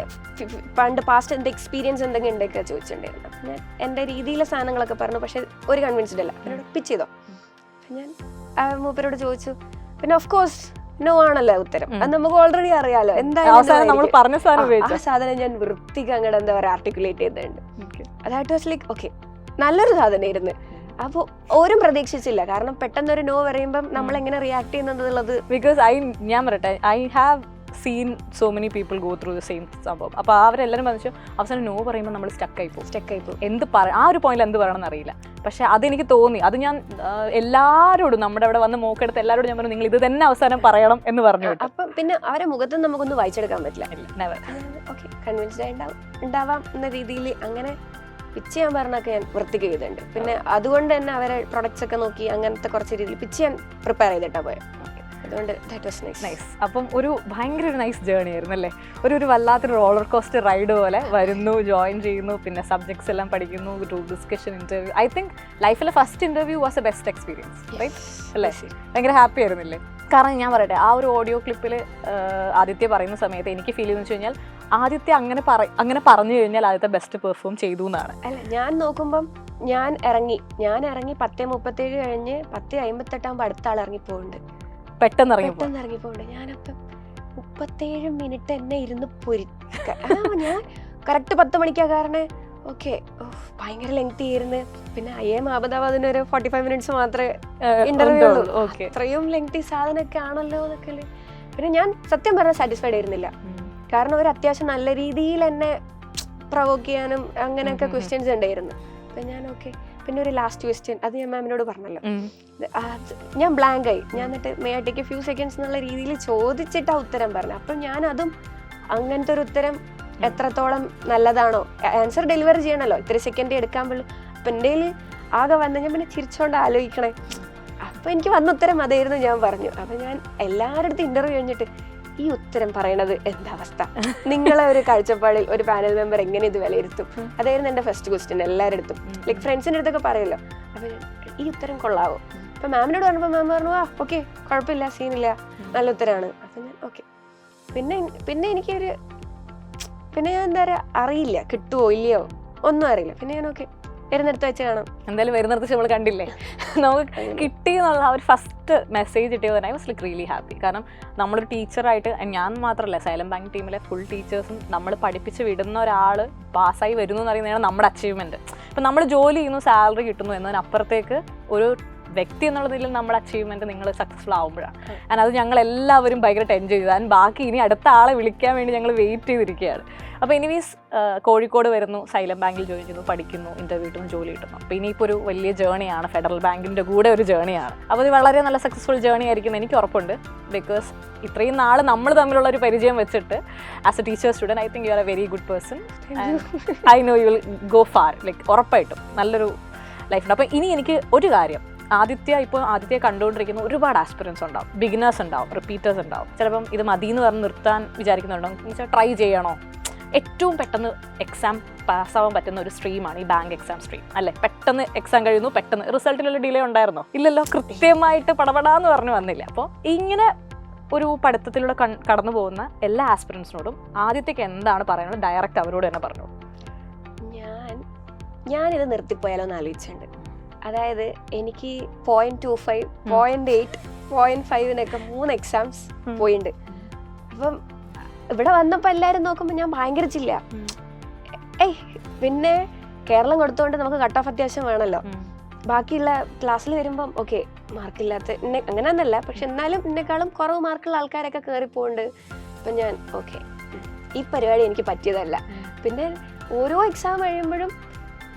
പണ്ട് പാസ്റ്റ് എൻ്റെ എക്സ്പീരിയൻസ് എന്തെങ്കിലും ഉണ്ടൊക്കെ ചോദിച്ചിട്ടുണ്ടായിരുന്നു. അപ്പം ഞാൻ എൻ്റെ രീതിയിലെ സാധനങ്ങളൊക്കെ പറഞ്ഞു. പക്ഷെ ഒരു കൺവിൻസ്ഡ് അല്ല. എന്നോട് പിച്ച് ചെയ്തോ? അപ്പം ഞാൻ മൂപ്പരോട് ചോദിച്ചു. പിന്നെ ഓഫ് കോഴ്സ് നോ ആണല്ലോ ഉത്തരം, അത് നമുക്ക് ഓൾറെഡി അറിയാലോ. എന്തായാലും ആ സാധനം ഞാൻ വൃത്തിക്ക് അങ്ങോട്ട് എന്താ പറയുക ആർട്ടിക്കുലേറ്റ് ചെയ്തിട്ടുണ്ട്. അതായിട്ട് വാസ് ലൈക്ക് ഓക്കെ നല്ലൊരു സാധനമായിരുന്നു. അപ്പോൾ ഓരും പ്രതീക്ഷിച്ചില്ല, കാരണം പെട്ടെന്നൊരു നോ പറയുമ്പം നമ്മൾ എങ്ങനെ റിയാക്ട് ചെയ്യുന്നത്. ബിക്കോസ് ഞാൻ പറയട്ടെ, I have seen so many people go through the same സംഭവം. അപ്പോൾ അവരെല്ലാവരും പറഞ്ഞു അവസാനം നോ പറയുമ്പോൾ നമ്മൾ സ്റ്റക്കായി പോകും. എന്ത് ആ ഒരു പോയിന്റിൽ എന്ത് പറയണമെന്ന് അറിയില്ല. പക്ഷെ അതെനിക്ക് തോന്നി, അത് ഞാൻ എല്ലാവരോടും നമ്മുടെ അവിടെ വന്ന് മോക്കെടുത്ത് എല്ലാവരോടും ഞാൻ പറഞ്ഞു നിങ്ങൾ ഇത് തന്നെ അവസാനം പറയണം എന്ന് പറഞ്ഞു. അപ്പം പിന്നെ അവരെ മുഖത്ത് നമുക്കൊന്നും വായിച്ചെടുക്കാൻ പറ്റില്ല. ഓക്കെ, കൺവിൻസ്ഡ് ഉണ്ടാവാം എന്ന രീതിയിൽ അങ്ങനെ പിച്ച് ചെയ്യാൻ പറഞ്ഞൊക്കെ ഞാൻ വൃത്തിക്ക് ചെയ്തിട്ടുണ്ട്. പിന്നെ അതുകൊണ്ട് തന്നെ അവരെ പ്രൊഡക്ട്സ് ഒക്കെ നോക്കി അങ്ങനത്തെ കുറച്ച് രീതിയിൽ പിച്ച് ചെയ്യാൻ പ്രിപ്പയർ ചെയ്തിട്ടാണ് പോയത്. അതുകൊണ്ട് ദാറ്റ് വാസ് നൈസ്. അപ്പം ഒരു ഭയങ്കര ഒരു നൈസ് ജേർണി ആയിരുന്നു അല്ലേ? ഒരു വല്ലാത്തൊരു റോളർ കോസ്റ്റർ റൈഡ് പോലെ വരുന്നു, ജോയിൻ ചെയ്യുന്നു, പിന്നെ സബ്ജക്ട്സ് എല്ലാം പഠിക്കുന്നു, group discussion, interview. I think ലൈഫിലെ first interview was a best experience, right അല്ലേ? ഭയങ്കര ഹാപ്പി ആയിരുന്നില്ലേ? കാരണം ഞാൻ പറയട്ടെ, ആ ഒരു ഓഡിയോ ക്ലിപ്പിൽ ആദിത്യ പറയുന്ന സമയത്ത് എനിക്ക് ഫീൽ ചെയ്യുന്നത് വെച്ച് കഴിഞ്ഞാൽ ആദിത്യ അങ്ങനെ പറഞ്ഞു കഴിഞ്ഞാൽ ആദ്യത്തെ ബെസ്റ്റ് പെർഫോം ചെയ്തു എന്നാണ്. അല്ല, ഞാൻ നോക്കുമ്പം ഞാൻ ഇറങ്ങി 10:37 കഴിഞ്ഞ് 10:58 അടുത്ത ആൾ ഇറങ്ങിപ്പോണ്ട്. പെട്ടെന്ന് ഇറങ്ങിപ്പോണ്ട്. ഞാനപ്പം 37 മിനിറ്റ് എന്നെ ഇരുന്ന് ഞാൻ കറക്റ്റ് 10 മണിക്കാ. കാരണം ഓക്കെ ഭയങ്കര ലെങ്തി ആയിരുന്നു. പിന്നെ IIM അഹമ്മദാബാദിന് ഒരു 45 മിനിറ്റ്സ് മാത്രമേ ഇന്റർവ്യൂ ഉള്ളൂ. അത്രയും ലെങ്തി സാധനമൊക്കെ ആണല്ലോ എന്നൊക്കെ. പിന്നെ ഞാൻ സത്യം പറഞ്ഞാൽ സാറ്റിസ്ഫൈഡ് ആയിരുന്നില്ല. കാരണം ഒരു അത്യാവശ്യം നല്ല രീതിയിൽ എന്നെ പ്രൊവോക്ക് ചെയ്യാനും അങ്ങനെയൊക്കെ ക്വസ്റ്റ്യൻസ് ഉണ്ടായിരുന്നു. അപ്പം ഞാൻ ഓക്കെ. പിന്നെ ഒരു ലാസ്റ്റ് ക്വസ്റ്റ്യൻ, അത് ഞാൻ മാമിനോട് പറഞ്ഞല്ലോ, ഞാൻ ബ്ലാങ്ക് ആയി. ഞാൻ എന്നിട്ട് may I take A few seconds എന്നുള്ള രീതിയിൽ ചോദിച്ചിട്ടാ ഉത്തരം പറഞ്ഞു. അപ്പം ഞാൻ അതും അങ്ങനത്തെ ഒരു ഉത്തരം എത്രത്തോളം നല്ലതാണോ, ആൻസർ ഡെലിവറി ചെയ്യണമല്ലോ, ഇത്ര സെക്കൻഡ് എടുക്കാൻ പറ്റുള്ളൂ. അപ്പം എൻ്റെ ആകെ വന്ന ഞാൻ പിന്നെ ചിരിച്ചോണ്ട് ആലോചിക്കണേ. അപ്പം എനിക്ക് വന്ന ഉത്തരം അതായിരുന്നു ഞാൻ പറഞ്ഞു. അപ്പം ഞാൻ എല്ലാവരുടെ അടുത്തും ഇന്റർവ്യൂ കഴിഞ്ഞിട്ട് ഈ ഉത്തരം പറയണത് എന്താ അവസ്ഥ, നിങ്ങളെ ഒരു കാഴ്ചപ്പാടിൽ ഒരു പാനൽ മെമ്പർ എങ്ങനെ ഇത് വിലയിരുത്തും? അതായിരുന്നു എൻ്റെ ഫസ്റ്റ് ക്വസ്റ്റ്യൻ എല്ലാവരുടെ അടുത്തും. ലൈക്ക് ഫ്രണ്ട്സിൻ്റെ അടുത്തൊക്കെ പറയുമല്ലോ. അപ്പം ഈ ഉത്തരം കൊള്ളാവോ? അപ്പം മാമിനോട് പറഞ്ഞപ്പോൾ മാം പറഞ്ഞു ഓക്കെ കുഴപ്പമില്ല, സീനില്ല, നല്ല ഉത്തരമാണ്. അപ്പം ഞാൻ ഓക്കെ. പിന്നെ എനിക്കൊരു പിന്നെ ഞാൻ എന്താ പറയുക, അറിയില്ല കിട്ടുമോ ഇല്ലയോ ഒന്നും അറിയില്ല. പിന്നെ ഞാൻ ഓക്കെ വരുന്നിടത്ത് വെച്ച് കാണാം. എന്തായാലും വരുന്നിടത്ത് നമ്മൾ കണ്ടില്ലേ, നമുക്ക് കിട്ടി എന്നുള്ള ആ ഒരു ഫസ്റ്റ് മെസ്സേജ് കിട്ടിയത് I was like really happy. കാരണം നമ്മളൊരു ടീച്ചറായിട്ട്, ഞാൻ മാത്രമല്ല സൈലം ബാങ്ക് ടീമിലെ ഫുൾ ടീച്ചേഴ്സും നമ്മൾ പഠിപ്പിച്ച് വിടുന്ന ഒരാൾ പാസ്സായി വരുന്നു എന്ന് പറയുന്നതാണ് നമ്മുടെ അച്ചീവ്മെൻറ്റ്. ഇപ്പം നമ്മൾ ജോലി ചെയ്യുന്നു, സാലറി കിട്ടുന്നു എന്നതിനപ്പുറത്തേക്ക് ഒരു വ്യക്തി എന്നുള്ളതിൽ നമ്മുടെ അച്ചീവ്മെൻറ്റ് നിങ്ങൾ സക്സസ്ഫുൾ ആകുമ്പോഴാണ്. ആൻഡ് അത് ഞങ്ങൾ എല്ലാവരും ഭയങ്കരമായിട്ട് എൻജോയ് ചെയ്തു. ആൻഡ് ബാക്കി ഇനി അടുത്ത ആളെ വിളിക്കാൻ വേണ്ടി ഞങ്ങൾ വെയിറ്റ് ചെയ്തിരിക്കുകയാണ്. അപ്പോൾ എനിവേസ് കോഴിക്കോട് വരുന്നു, സൈലം ബാങ്കിൽ ജോയിൻ ചെയ്യുന്നു, പഠിക്കുന്നു, ഇൻ്റർവ്യൂ കിട്ടുന്നു, ജോലി കിട്ടുന്നു. അപ്പോൾ ഇനിയിപ്പോൾ ഒരു വലിയ ജേണിയാണ്, ഫെഡറൽ ബാങ്കിൻ്റെ കൂടെ ഒരു ജേണിയാണ്. അപ്പോൾ ഇത് വളരെ നല്ല സക്സസ്ഫുൾ ജേണി ആയിരിക്കും എനിക്ക് ഉറപ്പുണ്ട്. ബിക്കോസ് ഇത്രയും നാൾ നമ്മൾ തമ്മിലുള്ള ഒരു പരിചയം വെച്ചിട്ട് as A teacher student I think you are A very good person. I know you will go far, like ഉറപ്പായിട്ടും നല്ലൊരു ലൈഫുണ്ട്. അപ്പോൾ ഇനി എനിക്ക് ഒരു കാര്യം, ആദിത്യ കണ്ടുകൊണ്ടിരിക്കുന്ന ഒരുപാട് ആസ്പിറൻസ് ഉണ്ടാവും, ബിഗിനേഴ്സ് ഉണ്ടാവും, റിപ്പീറ്റേഴ്സ് ഉണ്ടാവും. ചിലപ്പം ഇത് മതി എന്ന് പറഞ്ഞ് നിർത്താൻ വിചാരിക്കുന്നുണ്ടാവും. എന്ന് വെച്ചാൽ ട്രൈ ചെയ്യണോ? ഏറ്റവും പെട്ടെന്ന് എക്സാം പാസ്സാവാൻ പറ്റുന്ന ഒരു സ്ട്രീമാണ് ഈ ബാങ്ക് എക്സാം സ്ട്രീം അല്ലേ? പെട്ടെന്ന് എക്സാം കഴിയുന്നു, പെട്ടെന്ന് റിസൾട്ടിലുള്ള ഡിലേ ഉണ്ടായിരുന്നോ? ഇല്ലല്ലോ, കൃത്യമായിട്ട് പടപടാന്ന് പറഞ്ഞു വന്നില്ല. അപ്പോൾ ഇങ്ങനെ ഒരു പഠിത്തത്തിലൂടെ കടന്നു പോകുന്ന എല്ലാ ആസ്പിറൻസിനോടും ആദിത്യക്ക് എന്താണ് പറയുന്നത് ഡയറക്റ്റ് അവരോട് തന്നെ പറഞ്ഞു. ഞാനിത് നിർത്തിപ്പോയാലോ എന്ന് ആലോചിച്ചിട്ടുണ്ട്. അതായത് എനിക്ക് 0.25, 0.8, 0.5 3 എക്സാംസ് പോയിട്ടുണ്ട്. അപ്പം ഇവിടെ വന്നപ്പോൾ എല്ലാവരും നോക്കുമ്പോൾ ഞാൻ ഭയങ്കര ചില്ല. പിന്നെ കേരളം കൊടുത്തുകൊണ്ട് നമുക്ക് കട്ട് ഓഫ് അത്യാവശ്യം വേണമല്ലോ. ബാക്കിയുള്ള ക്ലാസ്സിൽ വരുമ്പം ഓക്കെ മാർക്കില്ലാത്ത അങ്ങനെ ഒന്നല്ല, പക്ഷെ എന്നാലും എന്നെക്കാളും കുറവ് മാർക്കുള്ള ആൾക്കാരൊക്കെ കയറിപ്പോണ്ട്. അപ്പം ഞാൻ ഓക്കെ ഈ പരിപാടി എനിക്ക് പറ്റിയതല്ല. പിന്നെ ഓരോ എക്സാം കഴിയുമ്പോഴും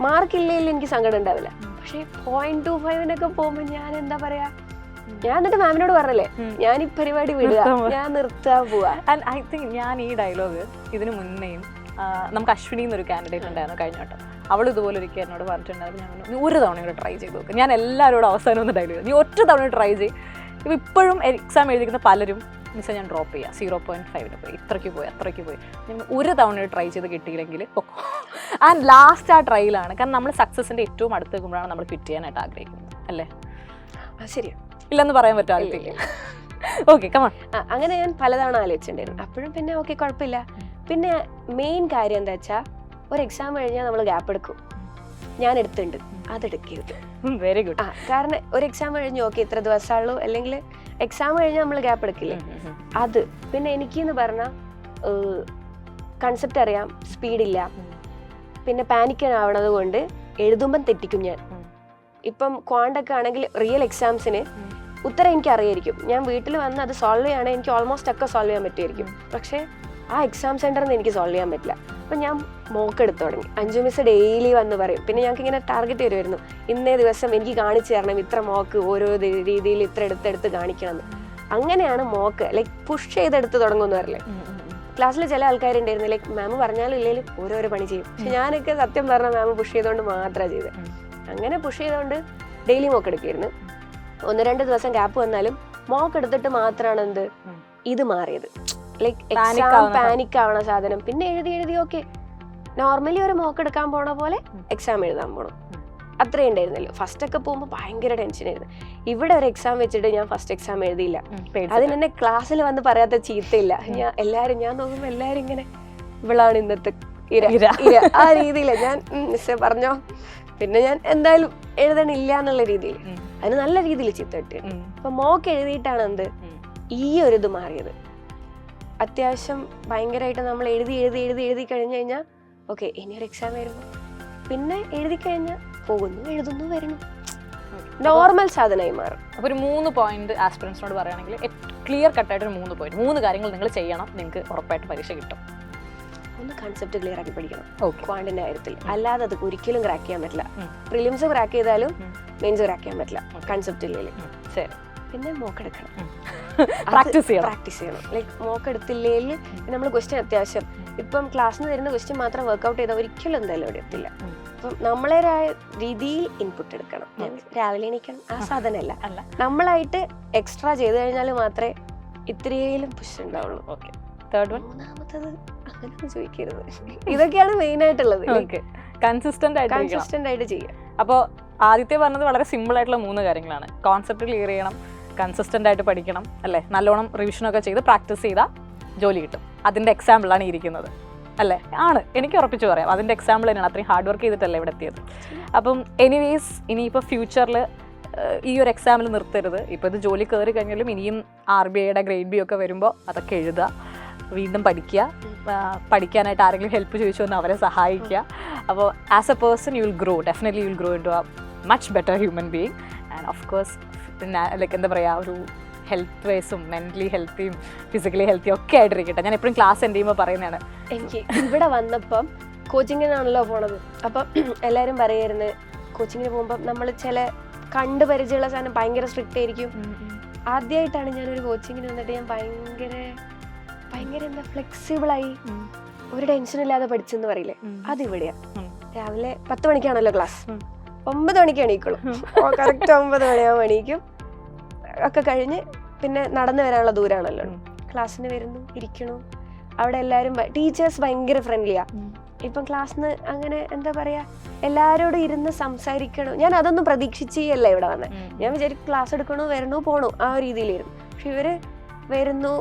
മാർക്കില്ലെങ്കിൽ എനിക്ക് സങ്കടം ഉണ്ടാവില്ല. പക്ഷെ 0.25 പോകുമ്പോൾ ഞാൻ എന്താ പറയാ, ഞാൻ എന്നിട്ട് മാമിനോട് പറഞ്ഞല്ലേ ഞാൻ ഈ പരിപാടി വിടുക, ഞാൻ നിർത്താൻ പോവാ. ആൻഡ് ഐ തിങ്ക് ഞാൻ ഈ ഡയലോഗ് ഇതിന് മുന്നേയും നമുക്ക് അശ്വിനി എന്നൊരു കാൻഡിഡേറ്റ് ഉണ്ടായിരുന്നു കഴിഞ്ഞ വട്ടം. അവൾ ഇതുപോലെ ഒരിക്കൽ എന്നോട് പറഞ്ഞിട്ടുണ്ടായിരുന്നു, ഞാൻ നീ ഒരു തവണ കൂടെ ട്രൈ ചെയ്ത് നോക്കും. ഞാൻ എല്ലാവരോടും അവസാനം ഒന്ന് ഡയലോഗ്, നീ ഒറ്റ തവണ ട്രൈ ചെയ്യും. ഇപ്പം ഇപ്പോഴും എക്സാം എഴുതിക്കുന്ന പലരും മിസ്സാ ഞാൻ ഡ്രോപ്പ് ചെയ്യാം, 0.5 പോയി, അത്രയ്ക്ക് പോയി. ഞാൻ ഒരു തവണ ട്രൈ ചെയ്ത് കിട്ടിയില്ലെങ്കിൽ പൊക്കോ. ആൻഡ് ലാസ്റ്റ് ആ ട്രൈയിലാണ്, കാരണം നമ്മൾ സക്സസിൻ്റെ ഏറ്റവും അടുത്ത് നിൽക്കുമ്പോഴാണ് നമ്മൾ ക്വിറ്റ് ചെയ്യാനായിട്ട് ആഗ്രഹിക്കുന്നത് അല്ലേ? ശരിയാ, ഇല്ലെന്ന് പറയാൻ പറ്റില്ല. Okay come on. അങ്ങനെ ഞാൻ പലതവണ ആലോചിച്ചിട്ടുണ്ടായിരുന്നു. അപ്പോഴും പിന്നെ ഓക്കെ കുഴപ്പമില്ല. പിന്നെ മെയിൻ കാര്യം എന്താ വെച്ചാൽ ഒരു എക്സാം കഴിഞ്ഞാൽ നമ്മൾ ഗ്യാപ്പ് എടുക്കും. ഞാൻ എടുത്തിട്ടുണ്ട്, അതെടുക്കരുത്. Very good. കാരണം ഒരു എക്സാം കഴിഞ്ഞ് ഓക്കെ ഇത്ര ദിവസമുള്ളൂ, അല്ലെങ്കിൽ എക്സാം കഴിഞ്ഞാൽ നമ്മൾ ഗ്യാപ്പ് എടുക്കില്ലേ, അത്. പിന്നെ എനിക്കെന്ന് പറഞ്ഞാൽ കൺസെപ്റ്റ് അറിയാം, സ്പീഡില്ല, പിന്നെ പാനിക്കൻ ആവണത് കൊണ്ട് എഴുതുമ്പം തെറ്റിക്കും ഞാൻ. ഇപ്പം ക്വാണ്ടൊക്കെ ആണെങ്കിൽ റിയൽ എക്സാംസിന് ഉത്തരം എനിക്ക് അറിയായിരിക്കും, ഞാൻ വീട്ടിൽ വന്ന് അത് സോൾവ് ചെയ്യുകയാണെങ്കിൽ എനിക്ക് ഓൾമോസ്റ്റ് ഒക്കെ സോൾവ് ചെയ്യാൻ പറ്റുമായിരിക്കും. പക്ഷേ ആ എക്സാം സെന്ററിൽ നിന്ന് എനിക്ക് സോൾവ് ചെയ്യാൻ പറ്റില്ല. അപ്പം ഞാൻ മോക്ക് എടുത്തു തുടങ്ങി. അഞ്ജു മിസ് ഡെയിലി വന്ന് പറയും. പിന്നെ ഞങ്ങൾക്ക് ഇങ്ങനെ ടാർഗറ്റ് വരുമായിരുന്നു, ഇന്നേ ദിവസം എനിക്ക് കാണിച്ചു തരണം ഇത്ര മോക്ക്, ഓരോ രീതിയിൽ ഇത്ര എടുത്തെടുത്ത് കാണിക്കണം എന്ന്. അങ്ങനെയാണ് മോക്ക് ലൈക്ക് പുഷ് ചെയ്തെടുത്ത് തുടങ്ങുമെന്ന് പറയില്ലേ. ക്ലാസ്സിൽ ചില ആൾക്കാരുണ്ടായിരുന്നു ലൈക്ക് മാം പറഞ്ഞാലും ഇല്ലെങ്കിലും ഓരോരോ പണി ചെയ്യും. പക്ഷെ ഞാനൊക്കെ സത്യം പറഞ്ഞാൽ മാം പുഷ് ചെയ്തുകൊണ്ട് മാത്രമാണ് ചെയ്തത്. അങ്ങനെ പുഷ് ചെയ്തുകൊണ്ട് ഡെയിലി മോക്ക് എടുക്കുമായിരുന്നു. 1-2 ദിവസം ഗ്യാപ്പ് വന്നാലും മോക്ക് എടുത്തിട്ട് മാത്രമാണ് എന്ത് ഇത് മാറിയത്. ലൈക്ക് എക്സാം പാനിക് ആവണ സാധനം. പിന്നെ എഴുതി ഓക്കെ നോർമലി ഒരു മോക്ക് എടുക്കാൻ പോണ പോലെ എക്സാം എഴുതാൻ പോകണം, അത്രേ ഉണ്ടായിരുന്നല്ലോ. ഫസ്റ്റ് ഒക്കെ പോകുമ്പോൾ ഭയങ്കര ടെൻഷനായിരുന്നു. ഇവിടെ ഒരു എക്സാം വെച്ചിട്ട് ഞാൻ ഫസ്റ്റ് എക്സാം എഴുതിയില്ല. അതിന് എന്നെ ക്ലാസ്സിൽ വന്ന് പറയാത്ത ചീത്തയില്ല. ഞാൻ നോക്കുമ്പോൾ എല്ലാവരും ഇങ്ങനെ ഇവളാണ് ഇന്നത്തെ ഇര ആ രീതിയില്ല. ഞാൻ മിസ്സേ പറഞ്ഞോ, പിന്നെ ഞാൻ എന്തായാലും എഴുതണില്ല എന്നുള്ള രീതിയിൽ അതിന് നല്ല രീതിയിൽ ചീത്ത കിട്ടി. അപ്പൊ മോക്ക് എഴുതിയിട്ടാണ് എന്ത് ഈ ഒരു ഇത് മാറിയത്. അത്യാവശ്യം ഭയങ്കരമായിട്ട് നമ്മൾ എഴുതി കഴിഞ്ഞു കഴിഞ്ഞാൽ ഓക്കെ ഇനിയൊരു എക്സാം വരുമ്പോൾ പിന്നെ എഴുതി കഴിഞ്ഞാൽ പോകുന്നു, എഴുതുന്നു, വരുന്നു, നോർമൽ സാധനമായി മാറും. അപ്പോൾ ഒരു 3 പോയിന്റ് ആസ്പിറൻസിനോട് പറയുകയാണെങ്കിൽ ക്ലിയർ കട്ടായിട്ട് ഒരു 3 പോയിന്റ് 3 കാര്യങ്ങൾ നിങ്ങൾ ചെയ്യണം, നിങ്ങൾക്ക് ഉറപ്പായിട്ട് പരീക്ഷ കിട്ടും. ഒന്ന് കൺസെപ്റ്റ് ക്ലിയർ ആക്കി പഠിക്കണം ക്വാണ്ടിന്റെ കാര്യത്തിൽ. അല്ലാതെ അത് ഒരിക്കലും ക്രാക്ക് ചെയ്യാൻ പറ്റില്ല. പ്രിലിംസ് ക്രാക്ക് ചെയ്താലും മെയിൻസ് ക്രാക്ക് ചെയ്യാൻ പറ്റില്ല കൺസെപ്റ്റ് ഇല്ലെങ്കിൽ. ശരി. പിന്നെ മോക്ക് എടുക്കണം, പ്രാക്ടീസ് ചെയ്യണം. ലൈക്ക് മോക്ക് എടുത്തില്ലെങ്കിൽ നമ്മൾ ക്വസ്റ്റ്യൻ അത്യാവശ്യം ഇപ്പം ക്ലാസ്സിൽ നിന്ന് വരുന്ന ക്വസ്റ്റ്യൻ മാത്രം വർക്ക്ഔട്ട് ചെയ്താൽ ഒരിക്കലും എന്തായാലും അവിടെ എത്തില്ല. അപ്പം നമ്മളേതായ രീതിയിൽ ഇൻപുട്ട് എടുക്കണം. രാവിലെ എണീക്കണം ആ സാധനമല്ല, നമ്മളായിട്ട് എക്സ്ട്രാ ചെയ്ത് കഴിഞ്ഞാൽ മാത്രമേ ഇത്രയും പുഷ് ഉണ്ടാവുള്ളൂ. ഓക്കെ. തേർഡ് വൺ, മൂന്നാമത്തത് അങ്ങനെ ചോദിക്കരുത്. ഇതൊക്കെയാണ് മെയിൻ ആയിട്ടുള്ളത്. കൺസിസ്റ്റന്റ് ആയിട്ട് ചെയ്യുക. അപ്പോൾ ആദ്യത്തെ പറഞ്ഞത് വളരെ സിമ്പിൾ ആയിട്ടുള്ള 3 കാര്യങ്ങളാണ്. കോൺസെപ്റ്റ് ക്ലിയർ ചെയ്യണം, കൺസിസ്റ്റന്റ് ആയിട്ട് പഠിക്കണം, അല്ലേ, നല്ലോണം റിവിഷനൊക്കെ ചെയ്ത് പ്രാക്ടീസ് ചെയ്താൽ ജോലി കിട്ടും. അതിൻ്റെ എക്സാമ്പിളാണ് ഇരിക്കുന്നത്, അല്ലേ? ആണ്, എനിക്ക് ഉറപ്പിച്ച് പറയാം. അതിൻ്റെ എക്സാമ്പിൾ തന്നെയാണ്. അത്രയും ഹാർഡ് വർക്ക് ചെയ്തിട്ടല്ലേ ഇവിടെ എത്തിയത്. അപ്പം എനിവേസ് ഇനിയിപ്പോൾ ഫ്യൂച്ചറിൽ ഈ ഒരു എക്സാമിൽ നിർത്തരുത്. ഇപ്പോൾ ഇത് ജോലി കയറി കഴിഞ്ഞാലും ഇനിയും RBIയുടെ ഗ്രേഡ് B ഒക്കെ വരുമ്പോൾ അതൊക്കെ എഴുതുക, വീണ്ടും പഠിക്കുക, പഠിക്കാനായിട്ട് ആരെങ്കിലും ഹെൽപ്പ് ചോദിച്ചു വന്ന് അവരെ സഹായിക്കുക. അപ്പോൾ as a person you will grow, definitely you will grow into a much better human being. And of course like എന്താ പറയുക, ഒരു ഹെൽത്ത് വൈസും മെൻ്റലി ഹെൽത്തിയും ഫിസിക്കലി ഹെൽത്തിയും ഒക്കെ ആയിട്ടിരിക്കട്ടെ. ഞാൻ എപ്പോഴും ക്ലാസ് എൻഡ് ചെയ്യുമ്പോൾ പറയുന്നതാണ്. എനിക്ക് ഇവിടെ വന്നപ്പം കോച്ചിങ്ങിനാണല്ലോ പോണത്. അപ്പം എല്ലാവരും പറയായിരുന്നു കോച്ചിങ്ങിന് പോകുമ്പം നമ്മൾ ചില കണ്ടു പരിചയമുള്ള സാധനം ഭയങ്കര സ്ട്രിക്റ്റ് ആയിരിക്കും. ആദ്യമായിട്ടാണ് ഞാനൊരു കോച്ചിങ്ങിന് വന്നിട്ട് ഞാൻ ഭയങ്കര എന്താ ഫ്ലെക്സിബിളായി ഒരു ടെൻഷനില്ലാതെ പഠിച്ചെന്ന് പറയില്ലേ, അതിവിടെയാ. രാവിലെ 10 മണിക്കാണല്ലോ ക്ലാസ്, 9 മണിക്ക് എണീക്കുള്ളൂ. കറക്റ്റ് 9 മണിയാകുമ്പോൾ എണീക്കും. ഒക്കെ കഴിഞ്ഞ് പിന്നെ നടന്നു വരാനുള്ള ദൂരമാണല്ലോ. ക്ലാസ്സിന് വരുന്നു, ഇരിക്കണു. അവിടെ എല്ലാവരും ടീച്ചേഴ്സ് ഭയങ്കര ഫ്രണ്ട്ലിയാ. ഇപ്പം ക്ലാസ്സിന് അങ്ങനെ എന്താ പറയാ, എല്ലാവരോടും ഇരുന്ന് സംസാരിക്കണം. ഞാൻ അതൊന്നും പ്രതീക്ഷിച്ചല്ല ഇവിടെ വന്നത്. ഞാൻ വിചാരിക്കും ക്ലാസ് എടുക്കണു, വരണു, പോണു, ആ രീതിയിലായിരുന്നു. പക്ഷെ ഇവര് വരുന്നു,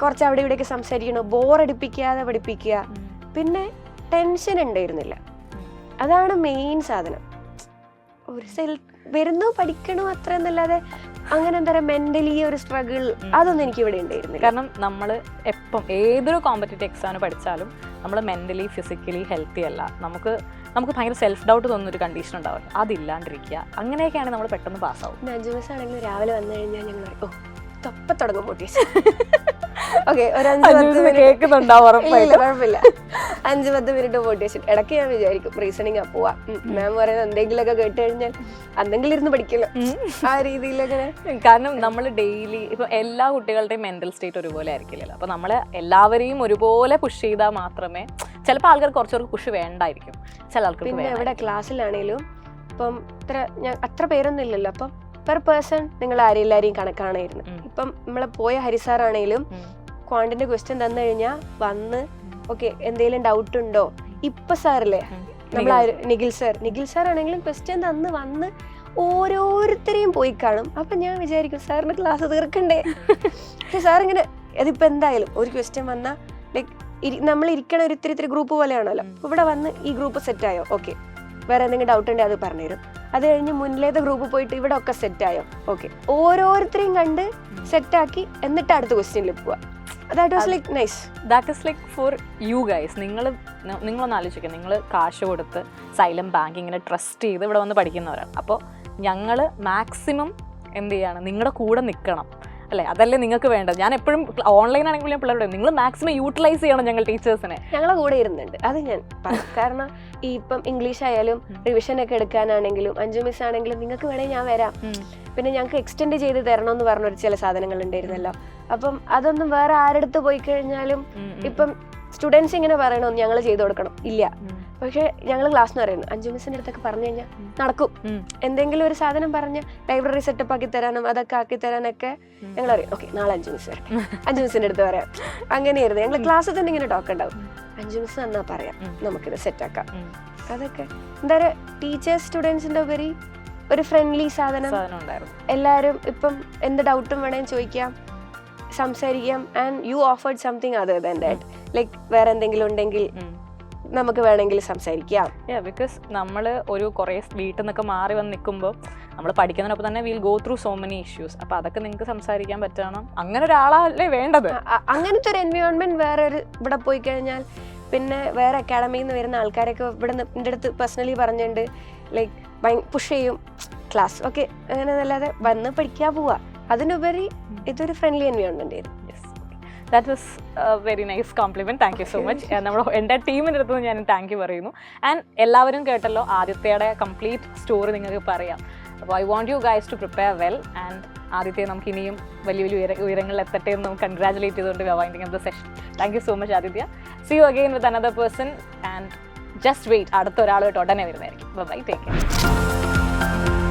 കുറച്ച് അവിടെ ഇവിടെയൊക്കെ സംസാരിക്കണു, ബോറടിപ്പിക്കാതെ പഠിപ്പിക്കുക. പിന്നെ ടെൻഷൻ ഉണ്ടായിരുന്നില്ല. അതാണ് മെയിൻ സാധനം. ഒരു വരുന്നു, പഠിക്കണു, അത്ര എന്നല്ലാതെ അങ്ങനെ എന്താ പറയുക മെന്റലി ഒരു സ്ട്രഗിൾ അതൊന്നും എനിക്ക് ഇവിടെ ഉണ്ടായിരുന്നില്ല. കാരണം നമ്മൾ എപ്പം ഏതൊരു കോമ്പറ്റേറ്റീവ് എക്സാമിന് പഠിച്ചാലും നമ്മൾ മെന്റലി ഫിസിക്കലി ഹെൽത്തി അല്ല. നമുക്ക് ഭയങ്കര സെൽഫ് ഡൗട്ട് തോന്നുന്നൊരു കണ്ടീഷൻ ഉണ്ടാവില്ല. അതില്ലാണ്ടിരിക്കുക. അങ്ങനെയൊക്കെയാണ് നമ്മൾ പെട്ടെന്ന് പാസ്സാവും. 5 ദിവസം ആണെങ്കിലും രാവിലെ വന്നു കഴിഞ്ഞാൽ ഞങ്ങൾ തൊപ്പം തുടങ്ങും മോട്ടിവേഷൻ. ഓക്കെ, ഒരു 5-10 കുഴപ്പമില്ല, 5-10 മിനിറ്റ് മോട്ടിവേഷൻ. ഇടയ്ക്ക് ഞാൻ വിചാരിക്കും റീസണിങ് പോവാ, മാം പറയുന്നത് എന്തെങ്കിലുമൊക്കെ കേട്ട് കഴിഞ്ഞാൽ എന്തെങ്കിലും ഇരുന്ന് പഠിക്കല്ലോ, ആ രീതിയിലൊക്കെ. കാരണം നമ്മൾ ഡെയിലി ഇപ്പൊ എല്ലാ കുട്ടികളുടെയും മെന്റൽ സ്റ്റേറ്റ് ഒരുപോലെ ആയിരിക്കില്ലല്ലോ. അപ്പൊ നമ്മള് എല്ലാവരെയും ഒരുപോലെ പുഷ് ചെയ്താൽ മാത്രമേ, ചിലപ്പോൾ ആൾക്കാർക്ക് കുറച്ചുകൂടി പുഷ് വേണ്ടായിരിക്കും, ചില ആൾക്കാർക്ക്. പിന്നെ ഇവിടെ ക്ലാസ്സിലാണേലും ഇപ്പം അത്ര പേരൊന്നും ഇല്ലല്ലോ. അപ്പം പെർ പേഴ്സൺ നിങ്ങൾ ആരെല്ലാരെയും കണക്കാണായിരുന്നു. ഇപ്പം നമ്മളെ പോയ ഹരിസാറാണേലും ക്വാണ്ടിന്റെ ക്വസ്റ്റ്യൻ തന്നു കഴിഞ്ഞാൽ വന്ന് ഓക്കെ എന്തെങ്കിലും ഡൗട്ട് ഉണ്ടോ, ഇപ്പൊ സാറില്ലേ നമ്മൾ നിഖിൽ സാർ ആണെങ്കിലും ക്വസ്റ്റ്യൻ തന്ന് വന്ന് ഓരോരുത്തരെയും പോയി കാണും. അപ്പൊ ഞാൻ വിചാരിക്കും സാറിന് ക്ലാസ് തീർക്കണ്ടേ. പക്ഷെ സാർ ഇങ്ങനെ അതിപ്പോ എന്തായാലും ഒരു ക്വസ്റ്റ്യൻ വന്നാൽ ലൈക്ക് നമ്മൾ ഇരിക്കണ ഒരു ഇത്തിരി ഗ്രൂപ്പ് പോലെയാണല്ലോ. ഇവിടെ വന്ന് ഈ ഗ്രൂപ്പ് സെറ്റായോ, ഓക്കെ, വേറെ എന്തെങ്കിലും ഡൗട്ട് ഉണ്ടെങ്കിൽ അത് പറഞ്ഞുതരും. അത് കഴിഞ്ഞ് മുന്നിലേത്തെ ഗ്രൂപ്പ് പോയിട്ട് ഇവിടെ ഒക്കെ സെറ്റായോ, ഓക്കെ, ഓരോരുത്തരെയും കണ്ട് സെറ്റാക്കി എന്നിട്ട് അടുത്ത ക്വസ്റ്റ്യനിൽ പോവാ. That was like nice. That is like for you guys. നിങ്ങളൊന്ന് ആലോചിക്കുക, നിങ്ങൾ കാശ് കൊടുത്ത് സൈലം ബാങ്കിങ്ങിനെ ട്രസ്റ്റ് ചെയ്ത് ഇവിടെ വന്ന് പഠിക്കുന്നവരാണ്. അപ്പോൾ ഞങ്ങൾ മാക്സിമം എന്ത് ചെയ്യാണ്, നിങ്ങളുടെ കൂടെ നിൽക്കണം അല്ലേ, അതല്ലേ നിങ്ങൾക്ക് വേണ്ടത്. ഞാൻ എപ്പോഴും ഓൺലൈൻ ആണെങ്കിൽ ഞാൻ പിള്ളേരോട് നിങ്ങൾ മാക്സിമം യൂട്ടിലൈസ് ചെയ്യണം ഞങ്ങൾ ടീച്ചേഴ്സിനെ. ഞങ്ങളെ കൂടെ ഇരുന്നുണ്ട്, അത് ഞാൻ പറയും. കാരണം ഈ ഇപ്പം ഇംഗ്ലീഷ് ആയാലും റിവിഷൻ ഒക്കെ എടുക്കാനാണെങ്കിലും അഞ്ജു മിസ് ആണെങ്കിലും നിങ്ങൾക്ക് വേണമെങ്കിൽ ഞാൻ വരാം, പിന്നെ ഞങ്ങൾക്ക് എക്സ്റ്റെൻഡ് ചെയ്ത് തരണമെന്ന് പറഞ്ഞൊരു ചില സാധനങ്ങൾ ഉണ്ടായിരുന്നല്ലോ. അപ്പം അതൊന്നും വേറെ ആരെടുത്ത് പോയി കഴിഞ്ഞാലും ഇപ്പം സ്റ്റുഡൻസ് ഇങ്ങനെ പറയണോ ഞങ്ങൾ ചെയ്തു കൊടുക്കണം ഇല്ല. പക്ഷെ ഞങ്ങൾ ക്ലാസ് പറയുന്നു അഞ്ജു മിസ്സിന്റെ അടുത്തൊക്കെ പറഞ്ഞു കഴിഞ്ഞാൽ നടക്കും. എന്തെങ്കിലും ഒരു സാധനം പറഞ്ഞ് ലൈബ്രറി സെറ്റപ്പ് ആക്കി തരാനും അതൊക്കെ ആക്കി തരാനൊക്കെ ഞങ്ങൾ അറിയാം. ഓക്കെ, നാളെ അഞ്ജു മിസ് വരട്ടെ, അഞ്ജു മിസ്സിന്റെ അടുത്ത് പറയാം. അങ്ങനെയായിരുന്നു ഞങ്ങൾ ക്ലാസ്സിൽ തന്നെ ഇങ്ങനെ ടോക്ക് ഉണ്ടാവും. അഞ്ജു മിസ് എന്നാ പറയാം, നമുക്കിത് സെറ്റാക്കാം. അതൊക്കെ എന്താ പറയുക, ടീച്ചേഴ്സ് സ്റ്റുഡൻസിന്റെ ഉപരി ഒരു ഫ്രണ്ട്ലി സാധനം. എല്ലാവരും ഇപ്പം എന്ത് ഡൗട്ടും വേണേലും ചോദിക്കാം, സംസാരിക്കാം. And you offered something other than that, like വേറെ എന്തെങ്കിലും ഉണ്ടെങ്കിൽ നമുക്ക് വേണമെങ്കിൽ സംസാരിക്കാം. ബിക്കോസ് നമ്മൾ ഒരു കുറേ വീട്ടിൽ നിന്നൊക്കെ മാറി വന്ന് നിൽക്കുമ്പോൾ നമ്മൾ പഠിക്കുന്നതിനൊപ്പം തന്നെ will go through so many issues. അപ്പോൾ അതൊക്കെ നിങ്ങൾക്ക് സംസാരിക്കാൻ പറ്റണം. അങ്ങനെ ഒരാളല്ലേ വേണ്ടത്. അങ്ങനത്തെ ഒരു എൻവയോൺമെന്റ് വേറെ ഒരു ഇവിടെ പോയി കഴിഞ്ഞാൽ പിന്നെ വേറെ അക്കാഡമിയിൽ നിന്ന് വരുന്ന ആൾക്കാരൊക്കെ ഇവിടെ എൻ്റെ അടുത്ത് പേഴ്സണലി പറഞ്ഞിട്ടുണ്ട്, ലൈക്ക് പുഷ് ചെയ്യും ക്ലാസ് ഓക്കെ അങ്ങനെ, അല്ലാതെ വന്ന് പഠിക്കാൻ പോവുക. അതിനുപരി ഇതൊരു ഫ്രണ്ട്ലി എൻവയോൺമെന്റ് ആയിരുന്നു. That was very nice compliment. Thank you so much. നമ്മുടെ എൻ്റെ ടീമിൻ്റെ അടുത്ത് ഞാൻ താങ്ക് യു പറയുന്നു. ആൻഡ് എല്ലാവരും കേട്ടല്ലോ ആദിത്യയുടെ കംപ്ലീറ്റ് സ്റ്റോറി നിങ്ങൾക്ക് പറയാം. അപ്പോൾ I want you guys to prepare well. And Aditya നമുക്ക് ഇനിയും വലിയ വലിയ ഉയരങ്ങളിൽ എത്തട്ടെ എന്ന് നമുക്ക് കൺഗ്രാജുലേറ്റ് ചെയ്തുകൊണ്ട് we are winding up the session. Thank you so much Aditya. See you again with another person and just wait, അടുത്ത ഒരാളായിട്ട് ഉടനെ വരുന്നതായിരിക്കും. Bye, take care.